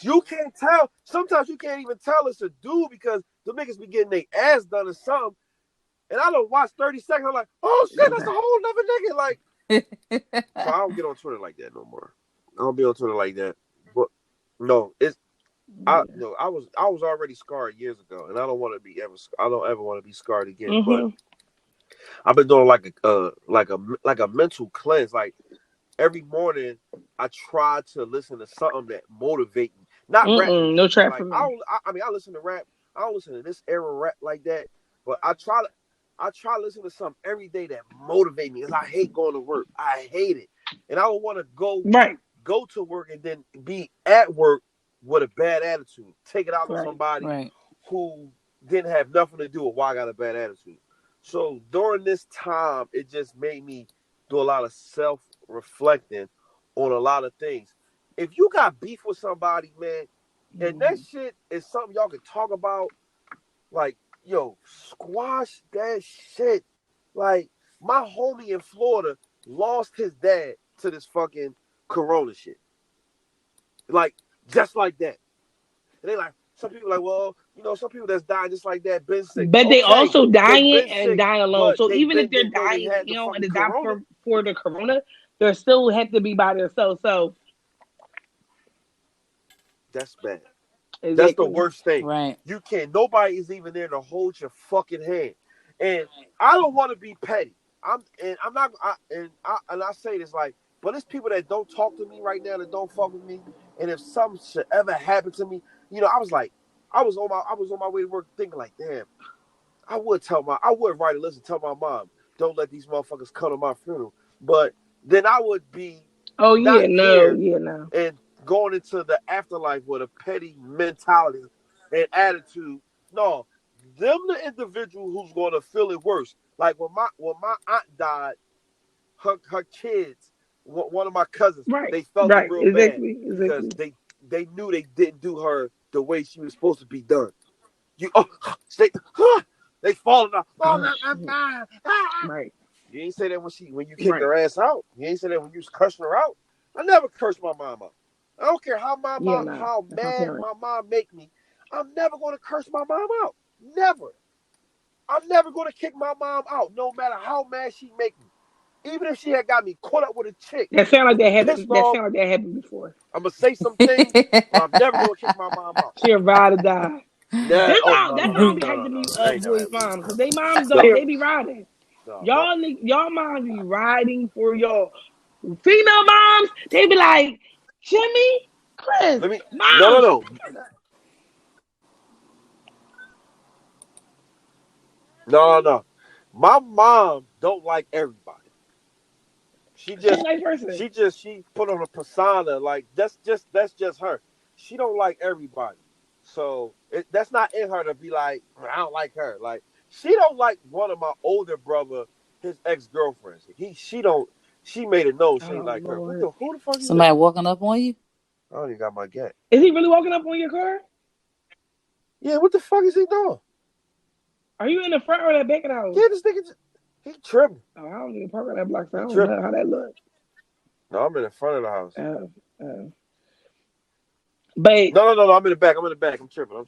you can't tell. Sometimes you can't even tell it's a dude because the niggas be getting their ass done or something. And I don't watch 30 seconds. I'm like, oh shit, that's a whole nother nigga. Like, so I don't get on Twitter like that no more. I don't be on Twitter like that. But no, I was already scarred years ago, and I don't want to be ever. I don't ever want to be scarred again. But I've been doing like a mental cleanse. Like every morning, I try to listen to something that motivate me. Not rap No music. trap Like for me. I mean, I listen to rap. I don't listen to this era rap like that. But I try to listen to something every day that motivate me. Cause I hate going to work. I hate it, and I don't want to go to work and then be at work with a bad attitude. Take it out on somebody who didn't have nothing to do with why I got a bad attitude. So during this time, it just made me do a lot of self-reflecting on a lot of things. If you got beef with somebody, man, and that shit is something y'all can talk about, like, yo, squash that shit. Like, my homie in Florida lost his dad to this fucking corona shit. Like, just like that. And they like, some people like, well, some people that's dying just like that been sick. But they Okay, also they dying been and sick, dying alone. but So they even if they're didn't know they dying, had the and fucking they die corona. for the corona, they still have to be by themselves. So That's bad. exactly. That's the worst thing. Right. You can't. Nobody is even there to hold your fucking hand. And I don't want to be petty. I'm not. I say this like, but it's people that don't talk to me right now that don't fuck with me. And if something should ever happen to me, I was like, I was on my way to work thinking like, damn, I would write a list and tell my mom, don't let these motherfuckers come to my funeral. But then I would be not here no. and going into the afterlife with a petty mentality and attitude. No, them the individual who's going to feel it worse. Like when my aunt died, her kids, one of my cousins, they felt it real bad because they knew they didn't do her the way she was supposed to be done. They falling off. Right. You ain't say that when you kicked her ass out. You ain't say that when you was cursing her out. I never cursed my mom out. I don't care how how mad my mom make me. I'm never going to curse my mom out. Never. I'm never going to kick my mom out, no matter how mad she make me. Even if she had got me caught up with a chick, That sound like that happened. pissed That off, sound like that happened before. I'm gonna say some things, but I'm never going to kick my mom out. She ride or die. Nah, That mom be hyping me That up, ain't never boys' happened. mom, because they moms No, don't. They be riding. no, Y'all moms be riding for y'all. Female moms, they be like, Jimmy, Chris, Let me. mom. No. My mom don't like everybody. She She's a just, nice person. she put on a persona like that's just her. She don't like everybody, so that's not in her to be like I don't like her. Like she don't like one of my older brother, his ex girlfriends. She don't. She made it known she ain't Oh like her. Lord. Who the fuck is Somebody that? walking up on you? I don't even got my gat. Is he really walking up on your car? Yeah, what the fuck is he doing? Are you in the front or the back of the house? Yeah, this nigga, he tripping. Oh, I don't even park on that block, so I He don't know tripping. how that looks. No, I'm in the front of the house. But No. I'm in the back. I'm tripping.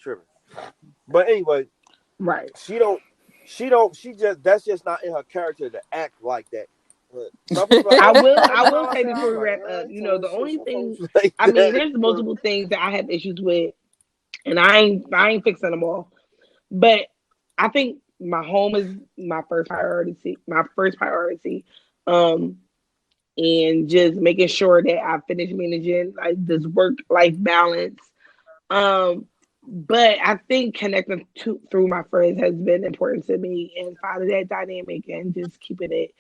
But anyway, right. she don't. She just that's just not in her character to act like that. But some people like, I oh, will. every I time will I say say, before I'm we like, wrap up, he you know, telling the shit only some thing. folks like I mean, that. there's multiple things that I have issues with, and I ain't fixing them all. But I think my home is my first priority. My first priority. Um, and just making sure that I finish managing like this work life balance. Um, but I think connecting through my friends has been important to me and finding that dynamic and just keeping it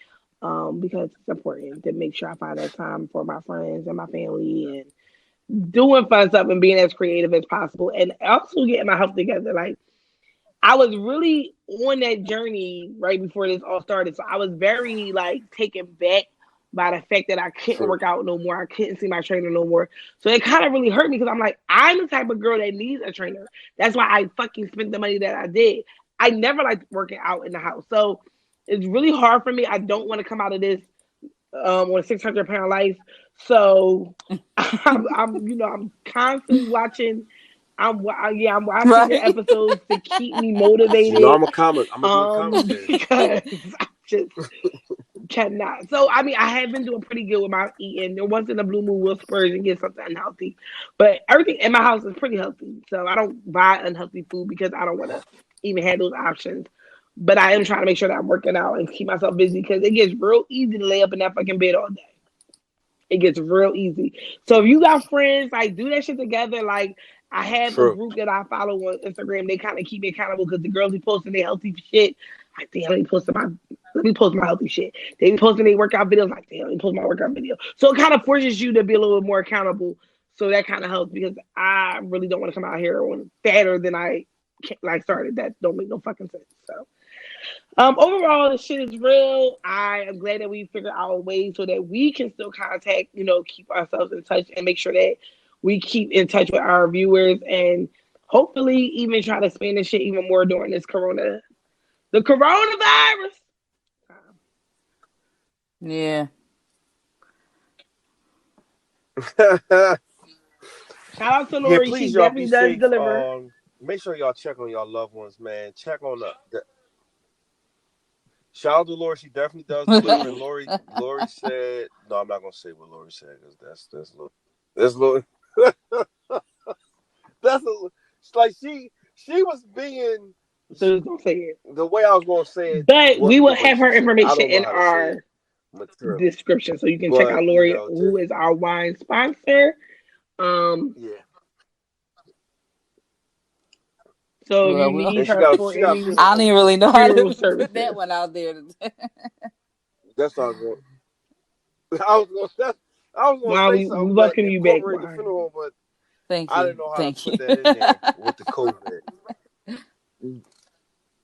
because it's important to make sure I find that time for my friends and my family and doing fun stuff and being as creative as possible and also getting my health together. Like I was really on that journey right before this all started. So I was very like taken back by the fact that I couldn't True. work out no more. I couldn't see my trainer no more. So it kind of really hurt me because I'm like, I'm the type of girl that needs a trainer. That's why I fucking spent the money that I did. I never liked working out in the house. So it's really hard for me. I don't want to come out of this on a 600 pound life. So I'm constantly watching. I'm watching your Right. episodes to keep me You know, motivated. I'm a good commentator. Because I just cannot. So I mean, I have been doing pretty good with my eating. And once in a blue moon, we'll splurge and get something unhealthy. But everything in my house is pretty healthy. So I don't buy unhealthy food because I don't want to even have those options. But I am trying to make sure that I'm working out and keep myself busy because it gets real easy to lay up in that fucking bed all day. It gets real easy. So if you got friends, like do that shit together. Like I have a True. group that I follow on Instagram. They kind of keep me accountable because the girls be posting their healthy shit. Like damn, let me post my healthy shit. They be posting their workout videos. Like damn, let me post my workout video. So it kind of forces you to be a little bit more accountable. So that kind of helps because I really don't want to come out here on fatter than I like started. That don't make no fucking sense. So overall, the shit is real. I am glad that we figured out a way so that we can still contact, keep ourselves in touch and make sure that we keep in touch with our viewers and hopefully even try to expand this shit even more during the coronavirus. Yeah. Shout out to Yeah, Lori. She please, y'all be definitely does safe. deliver. Make sure y'all check on y'all loved ones, man. Check on the shout out to Lori. She definitely does deliver. And Lori said, no, I'm not gonna say what Lori said because that's little. That's a, it's like she was being So just don't say it. the way I was gonna say it But we wasn't the will way have she her said it. I information don't know in how to say it our materially, description. So you can check but out Lori, who just is our wine sponsor. Um, yeah. so if you Well, need And she her got for she got a any I funeral don't home even too. really know how funeral to put services. that one out there. That's not going. I was gonna that's, I was gonna Wow, say we something that welcome you back, incorporated the Juan. funeral home, but Thank I you. didn't know how to Thank you. put that in there with the COVID.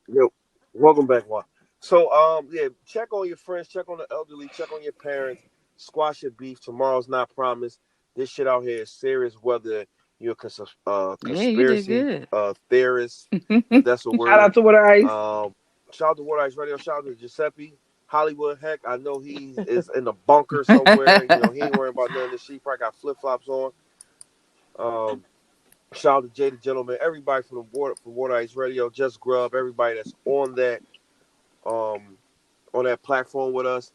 Yo, welcome back, Juan. So yeah, check on your friends, check on the elderly, check on your parents, squash your beef. Tomorrow's not promised. This shit out here is serious. Whether you're a Yeah, you did conspiracy good. theorist, if that's a Shout word. out to Water Ice. Shout out to Water Ice Radio. Shout out to Giuseppe Hollywood. Heck, I know he is in a bunker somewhere. You know he ain't worrying about none of this shit. He probably got flip flops on. Um, Shout out to Jada Gentleman, everybody from Water Ice Radio, Just Grub, everybody that's um on that platform with us.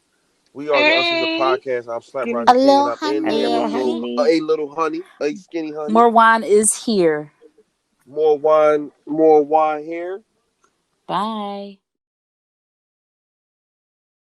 We are the Ushers of Hey, Podcast. I'm Slap skinny. Rock King, and Hello, I'm in here Hello, with honey. honey. a little honey, a skinny honey. More wine is here. More wine here. Bye.